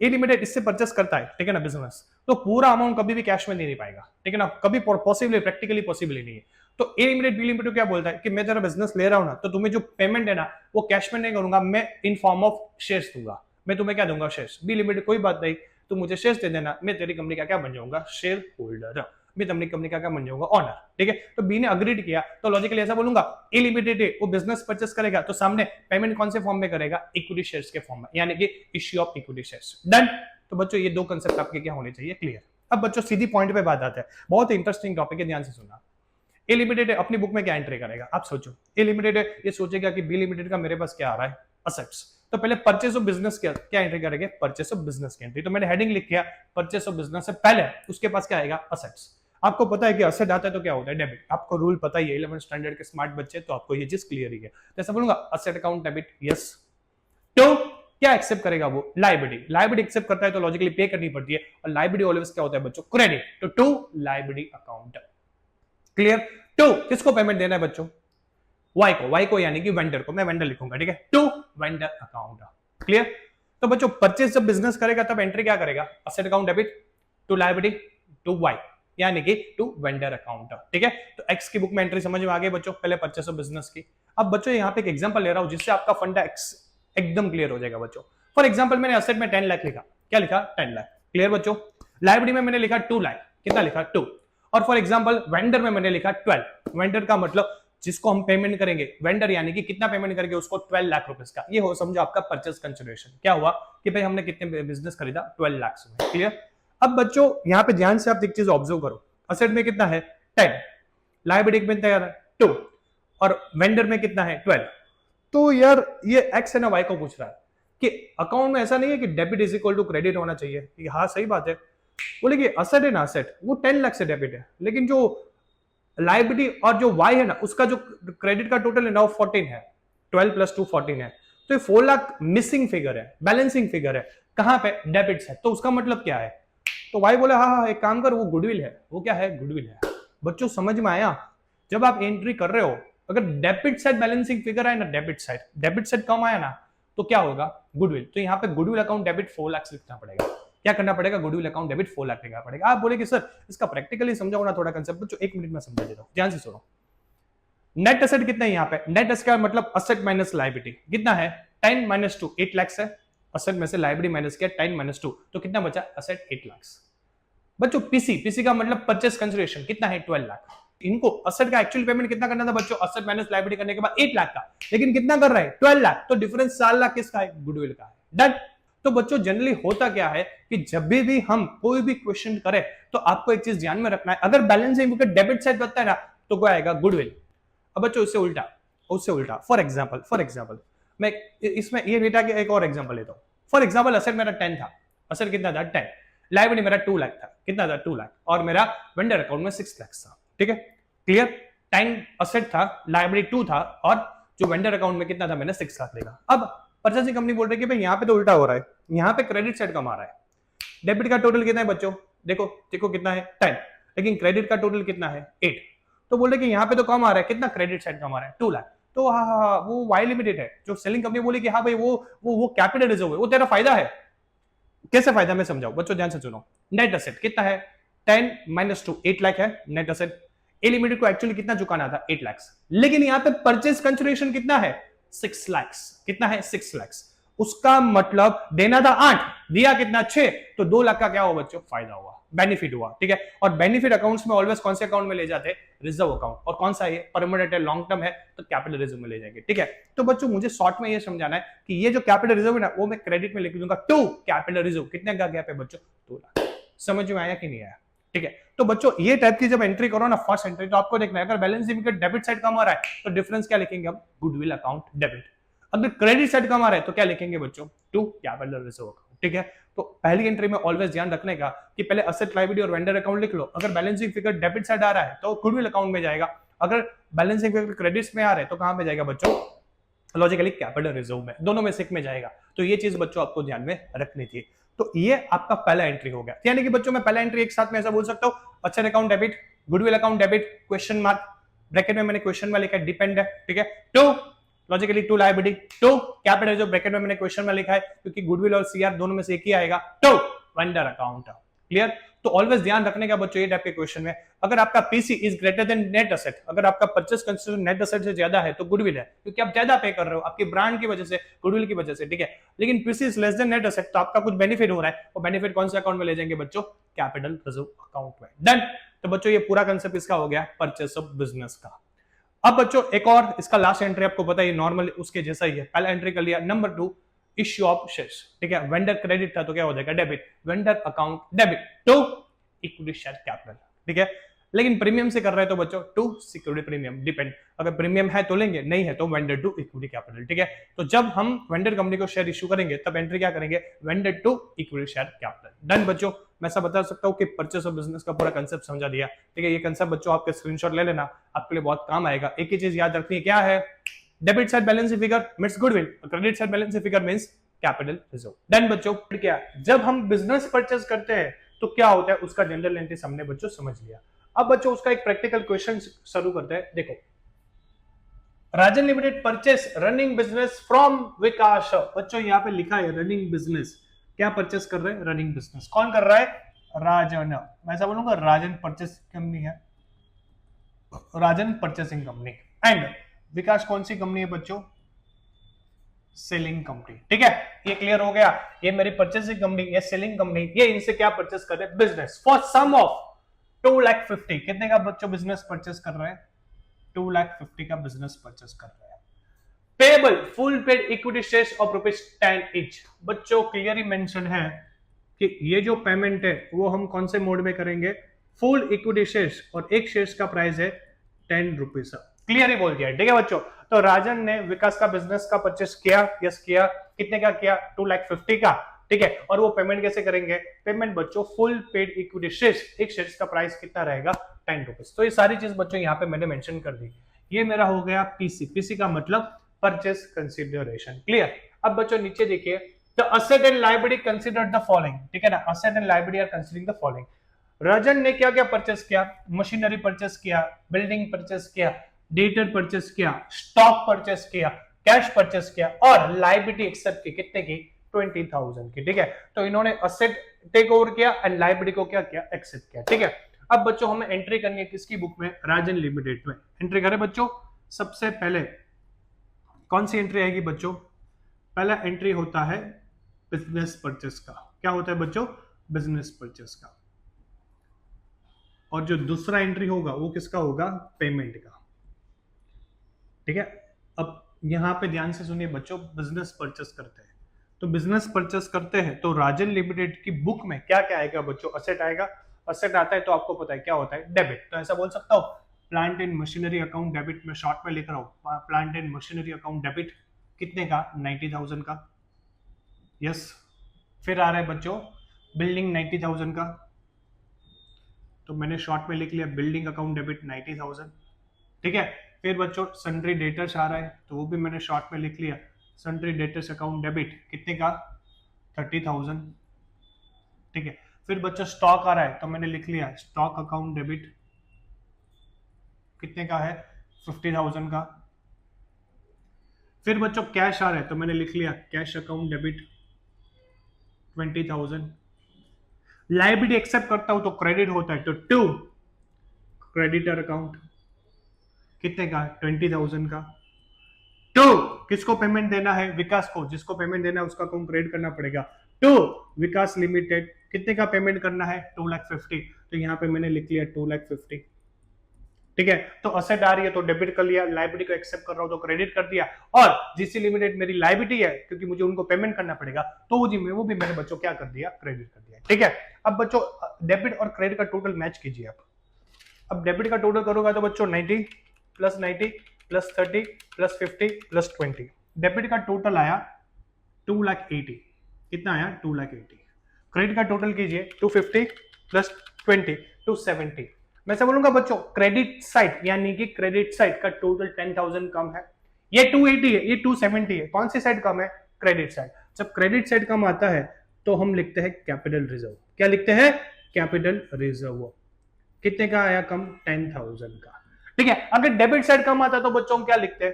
ए लिमिटेड इससे परचेस करता है, ठीक है ना बिजनेस, तो पूरा अमाउंट कभी भी कैश में नहीं पाएगा। ठीक है ना, कभी पॉसिबल प्रैक्टिकली पॉसिबल ही नहीं है। तो ए लिमिटेड बी लिमिटेड क्या बोलता है कि मैं तेरा बिजनेस ले रहा हूं ना, तो तुम्हें जो पेमेंट है ना वो कैश में नहीं करूंगा, मैं इन फॉर्म ऑफ शेयर्स दूंगा, मैं तुम्हें क्या दूंगा, शेयर्स। बी लिमिटेड कोई बात नहीं, तू मुझे शेयर्स दे देना, मैं तेरी कंपनी का क्या बन जाऊंगा, शेयर होल्डर, मैं कंपनी का क्या बन जाऊंगा, ऑनर। ठीक है, तो बी ने अग्रीड किया, तो लॉजिकली ऐसा बोलूंगा ए लिमिटेड वो बिजनेस परचेस करेगा तो सामने पेमेंट कौन से फॉर्म में करेगा, इक्विटी शेयर्स के फॉर्म में, यानी कि issue of equity shares. Done. तो बच्चों ये दो कंसेप्ट आपके क्या होने चाहिए, क्लियर। अब बच्चों सीधी पॉइंट पे बात आते हैं, बहुत इंटरेस्टिंग टॉपिक है, ध्यान से सुनना। ए लिमिटेड अपनी बुक में क्या एंट्री करेगा, आप सोचो। ए लिमिटेड ये सोचेगा कि बी लिमिटेड का मेरे पास क्या आ रहा है, असेट्स, तो पहले परचेस ऑफ बिजनेस क्या एंट्री करेंगे, परचेस ऑफ बिजनेस की एंट्री। तो मैंने हेडिंग लिख किया परचेस ऑफ बिजनेस से पहले, उसके पास क्या आएगा, असेट्स। आपको पता है कि असेट आता है तो क्या होता है, डेबिट। आपको रूल पता ही है, 11th स्टैंडर्ड के स्मार्ट बच्चे, तो आपको ये चीज क्लियर ही है। तो ऐसा बोलूंगा असेट अकाउंट डेबिट, यस। तो क्या एक्सेप्ट करेगा वो, लायबिलिटी। लायबिलिटी एक्सेप्ट करता है तो लॉजिकली पे करनी पड़ती है, और लायबिलिटी ऑलवेज क्या होता है बच्चों, क्रेडिट। तो to liability account, clear. To किसको पेमेंट देना है बच्चों, वाई को यानी कि वेंडर को, मैं वेंडर लिखूंगा। ठीक है, टू वेंडर अकाउंट, क्लियर। तो बच्चों परचेस जब बिजनेस करेगा तब एंट्री क्या करेगा, asset account debit to liability to Y, यानी कि टू वेंडर अकाउंट। ठीक है, तो एक्स की बुक में एंट्री समझ में आ गई बच्चों, पहले परचेस ऑफ बिजनेस की। अब बच्चों यहाँ पे एक एग्जांपल ले रहा हूं जिससे आपका फंडा एकदम क्लियर हो जाएगा बच्चों। फॉर एग्जांपल मैंने असेट में 10 लाख लिखा, क्या लिखा, 10 लाख, क्लियर बच्चों। लायबिलिटी में मैंने लिखा 2 लाख, कितना लिखा, 2। और फॉर एग्जांपल वेंडर में मैंने लिखा 12। वेंडर का मतलब जिसको हम पेमेंट करेंगे, वेंडर यानी कि कितना पेमेंट करेंगे उसको, 12 लाख रुपए का। ये हो समझो आपका परचेस कंसिडरेशन। क्या हुआ कि भाई हमने कितने बिजनेस खरीदा, 12 लाख में, क्लियर। अब बच्चों यहाँ पे ध्यान से आप एक चीज ऑब्जर्व करो, असेट में कितना है 10, लायबिलिटी में कितना है 2, और वेंडर में कितना है 12। तो यार ये एक्स है ना वाई को पूछ रहा है कि अकाउंट में ऐसा नहीं है कि debit is equal to credit होना चाहिए, कि हाँ सही बात है, बोले कि असेट है ना, असेट वो 10 लाख से डेबिट है, लेकिन जो लायबिलिटी और जो वाई है ना उसका जो क्रेडिट का टोटल है ना वो 14 है, 12 प्लस 2 14 है। तो ये 4 लाख मिसिंग फिगर है, बैलेंसिंग फिगर है, कहां पे, डेबिट है। तो उसका मतलब क्या है, तो वाई बोले हाँ एक काम कर, वो गुडविल है, वो क्या है, गुडविल है। बच्चों समझ में आया, जब आप एंट्री कर रहे हो अगर डेबिट साइड बैलेंसिंग फिगर है ना, डेबिट साइड कम आया ना तो क्या होगा, गुडविल। तो यहाँ पे गुडविल अकाउंट डेबिट 4 लाख लिखना पड़ेगा, क्या करना पड़ेगा, गुडविल अकाउंट डेबिट 4 लाख लिखना पड़ेगा। आप बोले कि सर इसका प्रैक्टिकली समझाओ ना थोड़ा कंसेप्ट, बच्चों 1 मिनट में समझा देता हूं, ध्यान से सुनो। नेट एसेट कितना है यहाँ पे, नेट एसेट का मतलब असेट माइनस लायबिलिटी कितना है, 10 माइनस 2 8 लाख है, असेट में से लायबिलिटी माइनस किया 10 माइनस 2, तो कितना बचा, असेट 8 लाख। बच्चों पीसी का मतलब परचेस कंसिडरेशन कितना है, 12 लाख। इनको असेट का एक्चुअल पेमेंट कितना करना था बच्चों, असेट माइनस लायबिलिटी करने के बाद 8 लाख का, लेकिन कितना कर रहे हैं, 12 लाख। तो डिफरेंस 4 लाख किसका है, गुडविल का है। डन। तो बच्चों जनरली होता क्या है कि जब भी हम कोई भी क्वेश्चन करें तो आपको एक चीज ध्यान में रखना है, अगर बैलेंसिंग बुक डेबिट साइड बनता है ना तो क्या आएगा, गुडविल। अब बच्चों उससे उल्टा फॉर एग्जांपल मैं इसमें ये बेटा के एक और एग्जांपल लेता हूं। फॉर एग्जांपल असेट मेरा 10 था, असेट कितना था 10, लायबिलिटी मेरा 2 लाख था, कितना था 2 लाख, और मेरा वेंडर अकाउंट में 6 लाख था, ठीक है क्लियर। 10 असेट था, लायबिलिटी 2 था, और जो वेंडर अकाउंट में कितना था, मैंने 6 लाख लेगा। अब परचेसिंग कंपनी बोल रही है कि भाई यहाँ पे तो उल्टा हो रहा है, यहाँ पे क्रेडिट साइड कम आ रहा है। डेबिट का टोटल कितना है बच्चों, देखो देखो कितना है 10, लेकिन क्रेडिट का टोटल कितना है 8, तो बोल रहे कि यहाँ पे तो कम आ रहा है, कितना क्रेडिट साइड कम आ रहा है 2 लाख। तो हाँ, वो वाई लिमिटेड है, जो सेलिंग कंपनी बोली कि हाँ भाई वो कैपिटल रिजर्व है, वो तेरा फायदा है। कैसे फायदा मैं समझाऊं बच्चों, ध्यान से सुनो। नेट असेट कितना है 10 माइनस 2 8 लाख है नेट असेट। ए लिमिटेड को एक्चुअली कितना चुकाना था 8 लाख, लेकिन यहाँ पे परचेज कंसिडरेशन कितना है 6 लाख, कितना है 6 लाख, उसका मतलब देना था 8, दिया कितना 6, तो 2 लाख का क्या हुआ बच्चों, फायदा हुआ, बेनिफिट हुआ, ठीक है। और बेनिफिट अकाउंट्स में ऑलवेज कौन से अकाउंट में ले जाते हैं, रिजर्व अकाउंट, और कौन सा है परमानेंट है, लॉन्ग टर्म है, तो कैपिटल रिजर्व में ले जाएंगे, ठीक है। तो बच्चों मुझे शॉर्ट में ये समझाना है कि ये जो कैपिटल रिजर्व है ना, वो मैं क्रेडिट में लिख दूंगा टू कैपिटल रिजर्व, कितने का गैप है बच्चों 2 लाख। समझ में आया कि नहीं आया, ठीक है। तो बच्चों ये टाइप की जब एंट्री करो ना, फर्स्ट एंट्री, तो आपको देखना है अगर बैलेंस शीट में डेबिट साइड कम आ रहा है तो डिफरेंस क्या लिखेंगे हम, गुडविल अकाउंट डेबिट। अगर क्रेडिट साइड कम आ रहा है तो क्या लिखेंगे बच्चों, टू कैपिटल रिजर्व अकाउंट, ठीक है। तो पहली एंट्री में ऑलवेज ध्यान रखने का कि पहले असेट लायबिलिटी और वेंडर अकाउंट लिख लो। अगर बैलेंसिंग फिगर डेबिट साइड आ रहा है तो गुडविल अकाउंट में जाएगा, अगर बैलेंसिंग फिगर क्रेडिट्स में आ रहा है तो कहां पे जाएगा बच्चों, लॉजिकली कैपिटल रिजर्व में, दोनों में से एक में जाएगा। तो ये चीज बच्चों आपको ध्यान में रखनी थी। तो ये आपका पहला एंट्री हो गया, यानी कि बच्चों मैं पहला एंट्री एक साथ में ऐसा बोल सकता हूं, asset account debit, goodwill account debit, question mark, bracket में मैंने क्वेश्चन में लिखा है डिपेंड है, ठीक है। To logically to liability, to capital जो ब्रैकेट में मैंने क्वेश्चन में लिखा है, क्योंकि गुडविल और सीआर दोनों में से एक ही आएगा, टू वेंडर अकाउंट, क्लियर। तो ऑलवेज ध्यान रखने का बच्चों ये टाइप के क्वेश्चन में, अगर आपका PC is greater than net asset, अगर आपका परचेस कंसिडरेशन नेट असेट से ज्यादा है तो गुडविल है, क्योंकि आप ज्यादा पे कर रहे हो आपकी ब्रांड की वजह से, गुडविल की वजह से, ठीक है। लेकिन PC is less than net asset, तो आपका कुछ बेनिफिट हो रहा है, वो बेनिफिट कौन से अकाउंट में ले जाएंगे बच्चों, कैपिटल रिजर्व अकाउंट में। डन। तो बच्चों ये पूरा कंसेप्ट इसका हो गया परचेस ऑफ बिजनेस का। अब बच्चों एक और इसका लास्ट एंट्री आपको पता है नॉर्मल उसके जैसा ही है, पहला एंट्री कर लिया। नंबर 2 इश्यू ऑफ शेयर्स, ठीक है। वेंडर क्रेडिट था तो क्या हो जाएगा debit, vendor account debit to equity share capital, ठीक है। लेकिन प्रीमियम से कर रहे हैं तो बच्चों टू सिक्योरिटी प्रीमियम, डिपेंड, अगर प्रीमियम है तो लेंगे, नहीं है तो वेंडर टू इक्विटी कैपिटल, ठीक है। तो जब हम वेंडर कंपनी को शेयर इश्यू करेंगे तब एंट्री क्या करेंगे, vendor to equity share capital. Done बच्चों। मैं ऐसा बता सकता हूं कि परचेस ऑफ बिजनेस का पूरा कंसेप्ट समझा दिया, ठीक है। ये कंसेप्ट बच्चों आपके स्क्रीनशॉट ले लेना, आपके लिए बहुत काम आएगा। एक ही चीज याद रखनी है, क्या है, debit side balance figure means goodwill, credit side balance figure means capital reserve. Done बच्चों। क्या जब हम बिजनेस परचेस करते हैं तो क्या होता है, उसका जनरल एंट्री हमने बच्चों समझ लिया। अब बच्चों उसका एक प्रैक्टिकल क्वेश्चन शुरू करते हैं। देखो, Rajan limited purchase running business from Vikas. बच्चों यहाँ पे लिखा है रनिंग बिजनेस, क्या परचेस कर रहे हैं, रनिंग बिजनेस। कौन कर रहा है, राजन। मैं ऐसा बोलूंगा राजन परचेस कंपनी है, राजन परचेसिंग कंपनी। एंड विकास कौन सी कंपनी है बच्चों, सेलिंग कंपनी, ठीक है। ये क्लियर हो गया, ये मेरी परचेसिंग कंपनी, ये सेलिंग कंपनी, ये इनसे क्या परचेस कर रहे हैं, बिजनेस फॉर सम ऑफ 2,50,000। कितने का बच्चों बिजनेस परचेस कर रहे हैं, 2,50,000 का बिजनेस परचेस कर रहे हैं। Payable full paid equity shares of ₹10 each. बच्चों क्लियरली मेंशन है कि ये जो पेमेंट है वो हम कौन से मोड में करेंगे, फुल इक्विटी शेयर्स, और एक शेयर्स का प्राइस है ₹10। क्लियर ही बोल दिया, ठीक है बच्चों। तो राजन ने विकास का बिजनेस का परचेस किया, यस किया, कितने का किया, 2,50,000 का, ठीक है। और वो पेमेंट कैसे करेंगे, पेमेंट बच्चों फुल पेड इक्विटी शेयर्स, एक शेयर्स का प्राइस कितना रहेगा ₹10। तो ये सारी चीज बच्चों यहाँ पे मैंने मेंशन कर दी। ये मेरा हो गया पीसी, पीसी का मतलब परचेस कंसिडरेशन, क्लियर। अब बच्चों नीचे देखिए, the asset and liability consider the following, ठीक है ना, asset and liability are considering the following. Rajan ने क्या क्या परचेस किया, मशीनरी परचेस किया, बिल्डिंग परचेस किया, डेटर परचेस किया, स्टॉक परचेस किया, कैश परचेस किया, और लायबिलिटी एक्सेप्ट की, कितने की, 20,000 की, ठीक है। तो इन्होंने असेट टेक ओवर किया एंड लायबिलिटी को क्या किया, एक्सेप्ट किया, ठीक है। अब बच्चों हमें एंट्री करनी है किसकी बुक में, राजन लिमिटेड में। एंट्री करें बच्चों, सबसे पहले कौन सी एंट्री आएगी बच्चों, पहला एंट्री होता है बिजनेस परचेस का। क्या होता है बच्चों, बिजनेस परचेस का। और जो दूसरा एंट्री होगा वो किसका होगा, पेमेंट का, ठीक है। अब यहां पे ध्यान से सुनिए बच्चों, बिजनेस परचेस करते हैं तो बिजनेस परचेस करते हैं तो राजन लिमिटेड की बुक में क्या क्या आएगा बच्चों, असेट आएगा। असेट आता है तो आपको पता है क्या होता है, डेबिट। तो ऐसा बोल सकता हूं, plant and machinery account debit, में शॉर्ट में लिख रहा हूं, plant and machinery account debit कितने का, 90,000 का, यस। फिर आ रहा है बच्चों बिल्डिंग 90,000 का, तो मैंने शॉर्ट में लिख लिया बिल्डिंग अकाउंट डेबिट 90,000। ठीक है, फिर बच्चों सन्ड्री डेटर्स आ रहा है तो वो भी मैंने शॉर्ट में लिख लिया, सन्ड्री डेटर्स अकाउंट डेबिट कितने का, 30,000। ठीक है, फिर बच्चों स्टॉक आ रहा है तो मैंने लिख लिया स्टॉक अकाउंट डेबिट कितने का है, 50,000 का। फिर बच्चों कैश आ रहा है तो मैंने लिख लिया cash account debit 20,000। Liability accept करता हूं तो क्रेडिट होता है, तो टू क्रेडिटर अकाउंट कितने का, 20,000 का। टू किसको पेमेंट देना है, विकास को, जिसको पेमेंट देना है उसका अकाउंट क्रेडिट करना पड़ेगा। टू विकास लिमिटेड कितने का पेमेंट करना है, 2,50,000, तो यहां पे मैंने लिख लिया 2,50,000। ठीक है, तो असेट आ रही है तो डेबिट कर लिया, लाइबिलिटी को एक्सेप्ट कर रहा हूं तो क्रेडिट कर दिया, और जीसी लिमिटेड मेरी लाइबिलिटी है क्योंकि मुझे उनको पेमेंट करना पड़ेगा, तो वो भी मैंने बच्चों क्या कर दिया, क्रेडिट कर दिया। ठीक है, अब बच्चों डेबिट और क्रेडिट का टोटल मैच कीजिए आप। अब डेबिट का टोटल करूंगा तो बच्चों 90 plus 90 plus 30 plus 50 plus 20, debit का टोटल आया 2,80,000। कितना आया, 2,80,000। क्रेडिट का टोटल कीजिए 250 प्लस 20 270। मैं से बोलूंगा बच्चों क्रेडिट साइड यानी कि क्रेडिट साइड का टोटल 10,000 कम है, ये 280 है, ये 270 है, कौन सी साइड कम है, क्रेडिट साइड। जब क्रेडिट साइड कम आता है तो हम लिखते हैं कैपिटल रिजर्व। क्या लिखते हैं, कैपिटल रिजर्व। कितने का आया कम, 10,000 का। ठीक है, अगर डेबिट साइड कम आता तो बच्चों क्या लिखते हैं,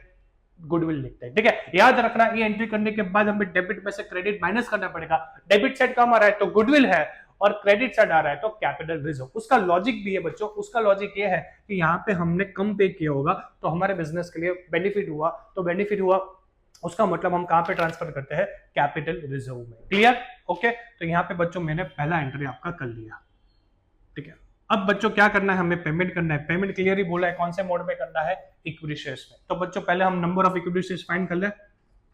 गुडविल लिखते हैं। ठीक है, याद रखना ये एंट्री करने के बाद हमें डेबिट में से क्रेडिट माइनस करना पड़ेगा। डेबिट साइड कम आ रहा है तो गुडविल है, और क्रेडिट साइड आ रहा है तो कैपिटल रिजर्व। उसका लॉजिक भी है बच्चों, उसका लॉजिक ये है कि यहाँ पे हमने कम पे किया होगा तो हमारे बिजनेस के लिए बेनिफिट हुआ, तो बेनिफिट हुआ उसका मतलब हम कहां पे ट्रांसफर करते हैं, कैपिटल रिजर्व में। Clear, okay. तो यहाँ पे बच्चों मैंने पहला एंट्री आपका कर लिया। ठीक है, अब बच्चों क्या करना है, हमें पेमेंट करना है। पेमेंट क्लियर ही बोला है, कौन से मोड में करना है, इक्विटी शेयर्स में। तो बच्चों पहले हम number of equity shares find कर ले।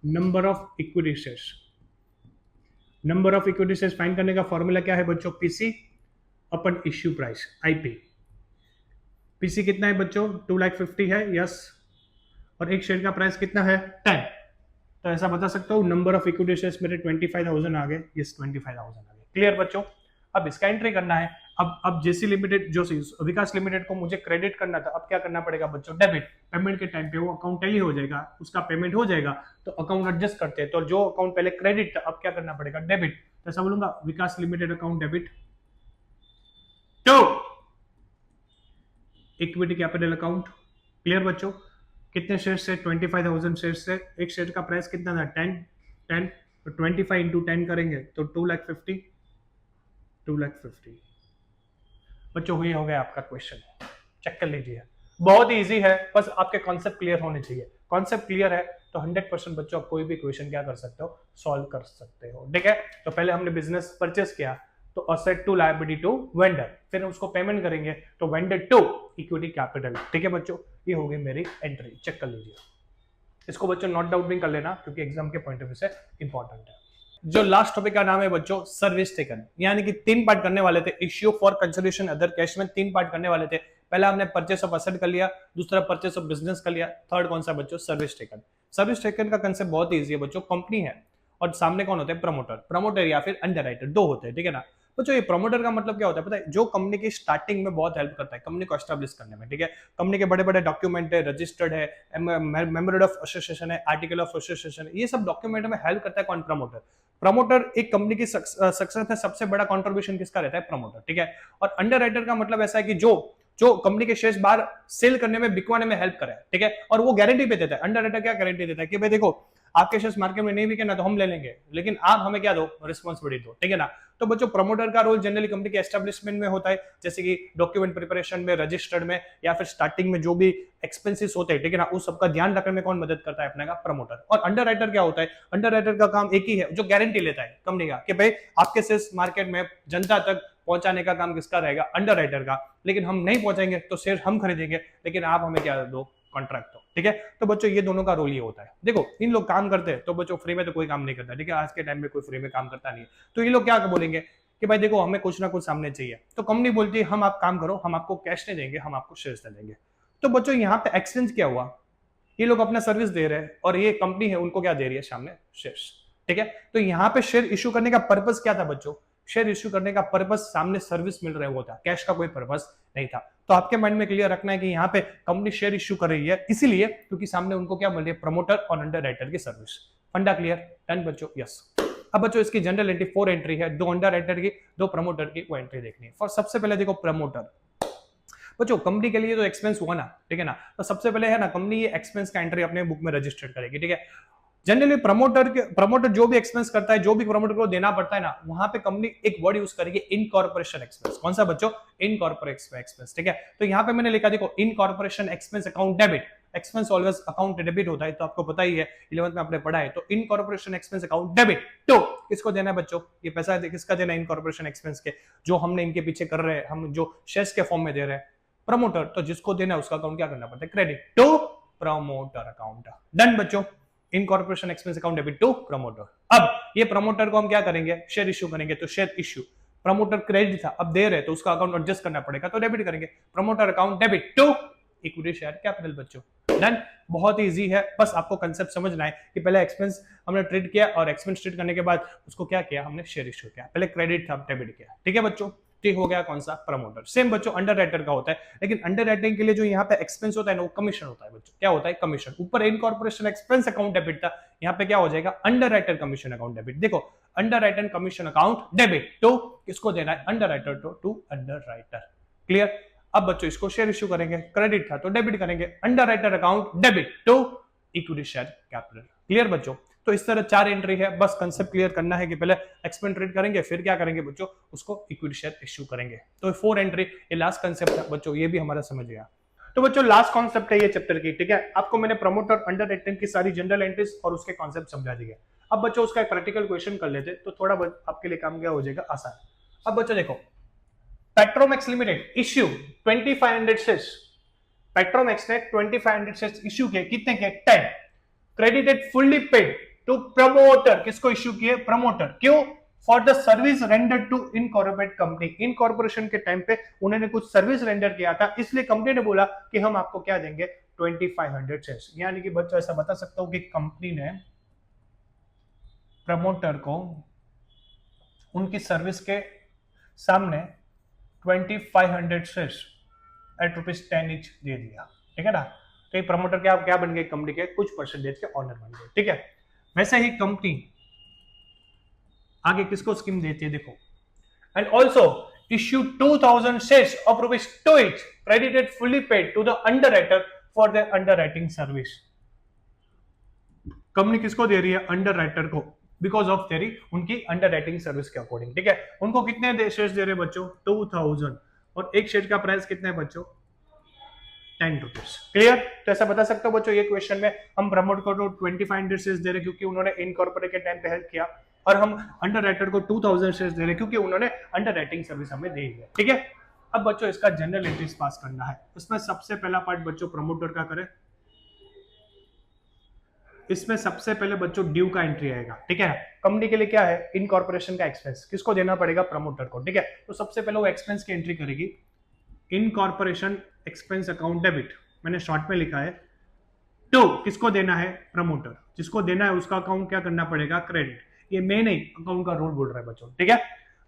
Number of equity shares, number of equity shares find करने का फॉर्मूला क्या है बच्चों, पीसी अपन इश्यू प्राइस, आईपी। पीसी कितना है बच्चों, 2,50,000 है, यस, और एक शेयर का प्राइस कितना है, 10। तो ऐसा बता सकता हूँ नंबर ऑफ इक्विटी शेयर्स मेरे 25,000 आ गए, यस 25,000 आ गए। क्लियर बच्चों, अब इसका एंट्री करना है। अब जेसी लिमिटेड जो विकास लिमिटेड को मुझे क्रेडिट करना था, अब क्या करना पड़ेगा बच्चों, डेबिट। पेमेंट के टाइम पे वो अकाउंट टैली हो जाएगा, उसका पेमेंट हो जाएगा, तो अकाउंट एडजस्ट करते हैं। तो जो अकाउंट पहले क्रेडिट था अब क्या करना पड़ेगा, डेबिट। तो ऐसा बोलूंगा Vikas limited account debit to equity capital account. Clear बच्चों, कितने शेयर से, 25,000 शेयर से, एक शेयर का प्राइस कितना था, 10, तो 25 इंटू 10 करेंगे तो 2,50,000 बच्चों हुई हो गया आपका क्वेश्चन। चेक कर लीजिए, बहुत ही इजी है, बस आपके कॉन्सेप्ट क्लियर होने चाहिए। कॉन्सेप्ट क्लियर है तो 100% बच्चों आप कोई भी क्वेश्चन क्या कर सकते हो, सॉल्व कर सकते हो। ठीक है, तो पहले हमने बिजनेस परचेस किया तो asset to liability to vendor, फिर उसको पेमेंट करेंगे तो वेंडर टू इक्विटी कैपिटल। ठीक है बच्चों, ये होगी मेरी एंट्री। चेक कर लीजिए, इसको बच्चों नोट डाउन भी कर लेना क्योंकि एग्जाम के पॉइंट ऑफ व्यू से इंपॉर्टेंट है। जो लास्ट टॉपिक का नाम है बच्चों सर्विस टेकन, यानी कि 3 पार्ट करने वाले थे। Issue for consideration other cash में 3 पार्ट करने वाले थे। पहला हमने परचेस ऑफ असेट कर लिया, दूसरा परचेस ऑफ बिजनेस कर लिया, थर्ड कौन सा बच्चों, सर्विस टेकन। सर्विस टेकन का कंसेप्ट बहुत ईजी है बच्चों। कंपनी है और सामने कौन होते हैं, प्रमोटर। प्रमोटर या फिर अंडरराइटर, दो होते हैं। ठीक है ना बच्चों, ये प्रमोटर का मतलब क्या होता है पता है, जो कंपनी की स्टार्टिंग में बहुत हेल्प करता है कंपनी को एस्टैब्लिश करने में। ठीक है, कंपनी के बड़े बड़े डॉक्यूमेंट है, रजिस्टर्ड है, मेमोरेंडम ऑफ एसोसिएशन है, आर्टिकल ऑफ एसोसिएशन है, ये सब डॉक्यूमेंट में हेल्प करता है कौन, प्रमोटर। प्रमोटर एक कंपनी की सक्सेस में सबसे बड़ा कंट्रीब्यूशन किसका रहता है, प्रमोटर। ठीक है, और अंडरराइटर का मतलब ऐसा है कि जो कंपनी के शेयर्स बाहर सेल करने में, बिकवाने में हेल्प करे। ठीक है, और वो गारंटी पे देता है। अंडरराइटर क्या गारंटी देता है कि भाई देखो आपके शेयर्स मार्केट में नहीं बिके ना तो हम ले लेंगे, लेकिन आप हमें क्या दो, रिस्पॉन्सिबिलिटी दो। ठीक है ना, तो बच्चों प्रमोटर का रोल जनरली कंपनी के एस्टेब्लिशमेंट में होता है, जैसे कि डॉक्यूमेंट प्रिपरेशन में, रजिस्टर्ड में, या फिर स्टार्टिंग में जो भी एक्सपेंसेस होते हैं। ठीक है ना, उस सबका ध्यान रखने में कौन मदद करता है, अपने का प्रमोटर। और अंडरराइटर क्या होता है, अंडरराइटर का काम एक ही है, जो गारंटी लेता है कंपनी का कि भाई आपके शेयर्स मार्केट में जनता तक पहुंचाने का काम किसका रहेगा, अंडरराइटर का। लेकिन हम नहीं पहुंचाएंगे तो शेयर हम खरीदेंगे, लेकिन आप हमें क्या दो, कॉन्ट्रैक्ट दो। ठीक है, तो बच्चों ये दोनों का रोल ये होता है। देखो इन लोग काम करते हैं तो बच्चों फ्री में तो कोई काम नहीं करता। ठीक है, आज के टाइम में कोई फ्री में काम करता नहीं है। तो ये लोग क्या बोलेंगे कि भाई देखो हमें कुछ ना कुछ सामने चाहिए, तो कंपनी बोलती है हम आप काम करो, हम आपको कैश नहीं देंगे, हम आपको शेयर्स दे देंगे। तो बच्चों यहाँ पे एक्सचेंज क्या हुआ, ये लोग अपना सर्विस दे रहे हैं और ये कंपनी है उनको क्या दे रही है, सामने शेयर्स। ठीक है, तो यहाँ पे शेयर इश्यू करने का पर्पस क्या था बच्चों, शेयर इश्यू करने का पर्पस सामने सर्विस मिल रहा है वो था, कैश का कोई पर्पस नहीं था। तो आपके माइंड में क्लियर रखना है कि यहाँ पे कंपनी शेयर इश्यू कर रही है इसीलिए क्योंकि सामने उनको क्या मिल रही है, प्रमोटर और अंडर राइटर की सर्विस। फंडा क्लियर? डन बच्चों? यस। अब बच्चों इसकी जनरल एंट्री 4 एंट्री है, 2 अंडर राइटर की 2 प्रमोटर की, वो एंट्री देखनी है। सबसे पहले देखो प्रमोटर। बच्चों कंपनी के लिए तो एक्सपेंस हुआ ना, ठीक है ना, तो सबसे पहले है ना कंपनी ये एक्सपेंस का एंट्री अपने बुक में रजिस्टर करेगी, ठीक है। जनरली प्रमोटर जो भी एक्सपेंस करता है, जो भी प्रमोटर को देना पड़ता है ना, वहां पे कंपनी एक वर्ड यूज करेगी, इनकॉर्पोरेशन एक्सपेंस। कौन सा बच्चों? इनकॉर्पोरेशन एक्सपेंस, ठीक है। तो यहाँ पे मैंने लिखा देखो incorporation expense account debit. Expense always account debit होता है, तो आपको पता ही है, 11th में आपने पढ़ा है। तो इनकॉर्पोरेशन एक्सपेंस अकाउंट डेबिट तो किसको देना है बच्चों? ये पैसा किसका देना है इनकॉर्पोरेशन एक्सपेंस के, जो हमने इनके पीछे कर रहे हैं, हम जो शेयर्स के फॉर्म में दे रहे हैं, प्रमोटर। तो जिसको देना है उसका अकाउंट क्या करना पड़ता है? Credit to promoter account. Done बच्चों, incorporation expense account debit to promoter. अब ये प्रमोटर को हम क्या करेंगे? शेयर इश्यू करेंगे, तो शेयर इश्यू। प्रमोटर क्रेडिट था, अब दे रहे तो उसका अकाउंट एडजस्ट करना पड़ेगा, तो डेबिट करेंगे। Promoter account debit to equity share capital बच्चों। डन, बहुत इजी है, बस आपको कंसेप्ट समझना है कि पहले एक्सपेंस हमने ट्रीट किया और एक्सपेंस ट्रीट करने के बाद उसको क्या किया हमने? शेयर इश्यू किया। पहले क्रेडिट था, डेबिट किया, ठीक है बच्चों। ठीक हो गया कौन सा? प्रमोटर। सेम बच्चों अंडर राइटर का होता है, लेकिन अंडर राइटिंग के लिए जो यहाँ पे एक्सपेंस होता है ना, वो कमीशन होता है बच्चों। क्या होता है? कमीशन। ऊपर इनकॉर्पोरेशन एक्सपेंस अकाउंट डेबिट था, यहाँ पे क्या हो जाएगा? Underwriter commission account debit. देखो underwriter commission account debit तो किसको देना है? Underwriter to underwriter. Clear? अब बच्चों इसको शेयर इश्यू करेंगे, क्रेडिट था तो डेबिट करेंगे, under writer account debit to equity share capital. Clear बच्चों? तो इस तरह 4 एंट्री है, बस कंसेप्ट क्लियर करना है कि पहले एक्सपेंस ट्रीट करेंगे, फिर क्या करेंगे बच्चों? उसको इक्विटी शेयर इश्यू करेंगे। तो 4 एंट्री, ये लास्ट कंसेप्ट है बच्चों, ये भी हमारा समझ गया। तो बच्चों लास्ट कॉन्सेप्ट है ये चैप्टर की, ठीक है। आपको मैंने प्रमोटर अंडर राइटर की सारी जनरल एंट्रीज और उसके कॉन्सेप्ट समझा दिए। अब बच्चों उसका एक प्रैक्टिकल क्वेश्चन कर लेते, तो थोड़ा आपके लिए काम क्या हो जाएगा? आसान। अब बच्चों देखो, Petromax limited issue 2500 shares. Petromax ने 2500 शेयर्स इश्यू किए, कितने के? 10। Credited fully paid to promoter. किसको इश्यू किए? प्रमोटर। क्यों? For the service rendered to incorporate company. Incorporation के टाइम पे उन्होंने कुछ सर्विस रेंडर किया था, इसलिए कंपनी ने बोला कि हम आपको क्या देंगे? 2500 शेयर्स। यानी कि बच्चों ऐसा बता सकता हूं कि कंपनी ने प्रमोटर को उनकी सर्विस के सामने 2500 शेयर्स एट ₹10 ईच दे दिया, ठीक है ना। तो ये प्रमोटर क्या बन गए? कंपनी के कुछ परसेंटेज के ऑनर बन गए, ठीक है। वैसे ही कंपनी आगे किसको स्कीम देती है देखो, and also issue 2000 shares of ₹2 each credited fully paid to the underwriter for their underwriting service। Company किसको दे रही है? अंडर राइटर को, बिकॉज ऑफ तेरी उनकी अंडर राइटिंग सर्विस के अकॉर्डिंग, ठीक है। उनको कितने शेयर्स दे रहे हैं बच्चों? 2000, और एक शेयर का प्राइस कितना है बच्चों? 10 रुपीज। क्लियर? तो ऐसा बता सकते हो बच्चों ये क्वेश्चन में हम प्रमोट को 2500 शेयर्स दे रहे क्योंकि उन्होंने इनकॉर्पोरेट के टाइम पे हेल्प किया, और हम अंडर राइटर को 2000 शेयर्स दे रहे क्योंकि उन्होंने अंडर राइटिंग सर्विस हमें दी है, ठीक है। अब बच्चों इसका जनरल एंट्रीज पास करना है। उसमें सबसे पहला पार्ट बच्चों प्रमोटर का करें। इसमें सबसे पहले बच्चों ड्यू का एंट्री आएगा, ठीक है। कंपनी के लिए क्या है? इनकॉर्पोरेशन का एक्सपेंस किसको देना पड़ेगा? प्रमोटर को, ठीक है। तो सबसे पहले वो एक्सपेंस की एंट्री करेगी, इनकॉर्पोरेशन एक्सपेंस अकाउंट डेबिट, मैंने शॉर्ट में लिखा है। टू किसको देना है? प्रमोटर। जिसको देना है उसका अकाउंट क्या करना पड़ेगा? क्रेडिट। ये मैं नहीं, अकाउंट का रूल बोल रहा है बच्चों, ठीक है।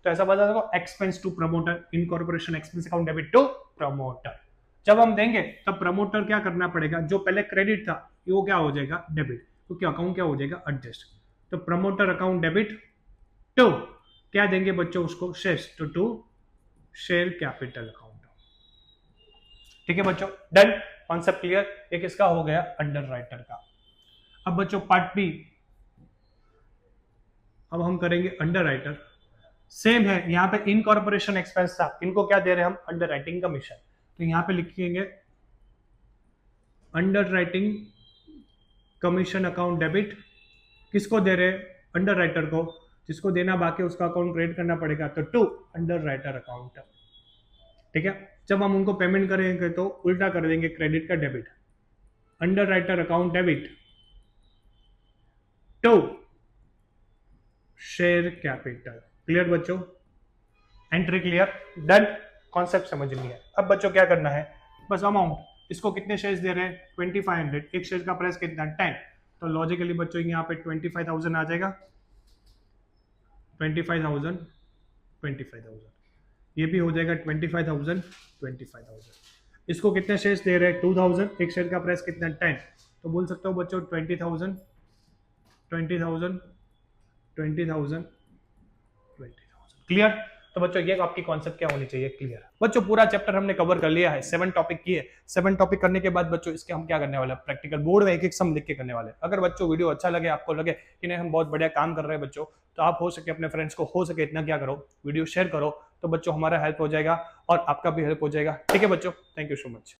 तो ऐसा बता दो, expense to promoter, incorporation expense account debit to promoter. जब हम देंगे तब प्रमोटर क्या करना पड़ेगा? जो पहले क्रेडिट था वो क्या हो जाएगा? डेबिट, क्योंकि अकाउंट क्या हो जाएगा? एडजस्ट। तो प्रमोटर अकाउंट डेबिट टू क्या देंगे बच्चों? उसको shares to share capital account, ठीक है बच्चों। Done, concept clear. एक किसका हो गया? अंडर राइटर का। अब बच्चों पार्ट बी, अब हम करेंगे अंडर राइटर। सेम है, यहां पे इनकॉर्पोरेशन एक्सपेंस था, इनको क्या दे रहे हैं हम? Under writing commission. तो यहां पे लिखेंगे under writing commission account debit. किसको दे रहे हैं? अंडर राइटर को। जिसको देना बाकी उसका अकाउंट क्रिएट करना पड़ेगा, तो टू अंडर राइटर अकाउंट, ठीक है। जब हम उनको पेमेंट करेंगे तो उल्टा कर देंगे, क्रेडिट का debit, under writer account debit to share capital. Clear बच्चों? Entry clear? डन, कॉन्सेप्ट समझ लिया। अब बच्चों क्या करना है? बस अमाउंट, इसको कितने शेयर्स दे रहे हैं? 2500, एक शेयर का प्राइस कितना? 10। तो लॉजिकली बच्चों यहाँ पे 25,000 आ जाएगा, 25,000 25,000, ये भी हो जाएगा 25,000, 25,000। इसको कितने शेयर्स दे रहे हैं 2,000, एक शेयर का प्राइस कितना 10, तो बोल सकते हो बच्चों 20,000, 20,000, 20,000, 20,000। क्लियर? तो बच्चों ये आपकी कॉन्सेप्ट क्या होनी चाहिए, क्लियर। बच्चों पूरा चैप्टर हमने कवर कर लिया है, 7 टॉपिक किए। 7 टॉपिक करने के बाद बच्चों इसके हम क्या करने वाले हैं, प्रैक्टिकल बोर्ड में एक एक सम लिख के करने वाले हैं। अगर बच्चों वीडियो अच्छा लगे, आपको लगे कि नहीं हम बहुत बढ़िया काम कर रहे हैं बच्चों, तो आप हो सके अपने फ्रेंड्स को हो सके इतना क्या करो, वीडियो शेयर करो, तो बच्चों हमारा हेल्प हो जाएगा और आपका भी हेल्प हो जाएगा। ठीक है बच्चों, थैंक यू सो मच।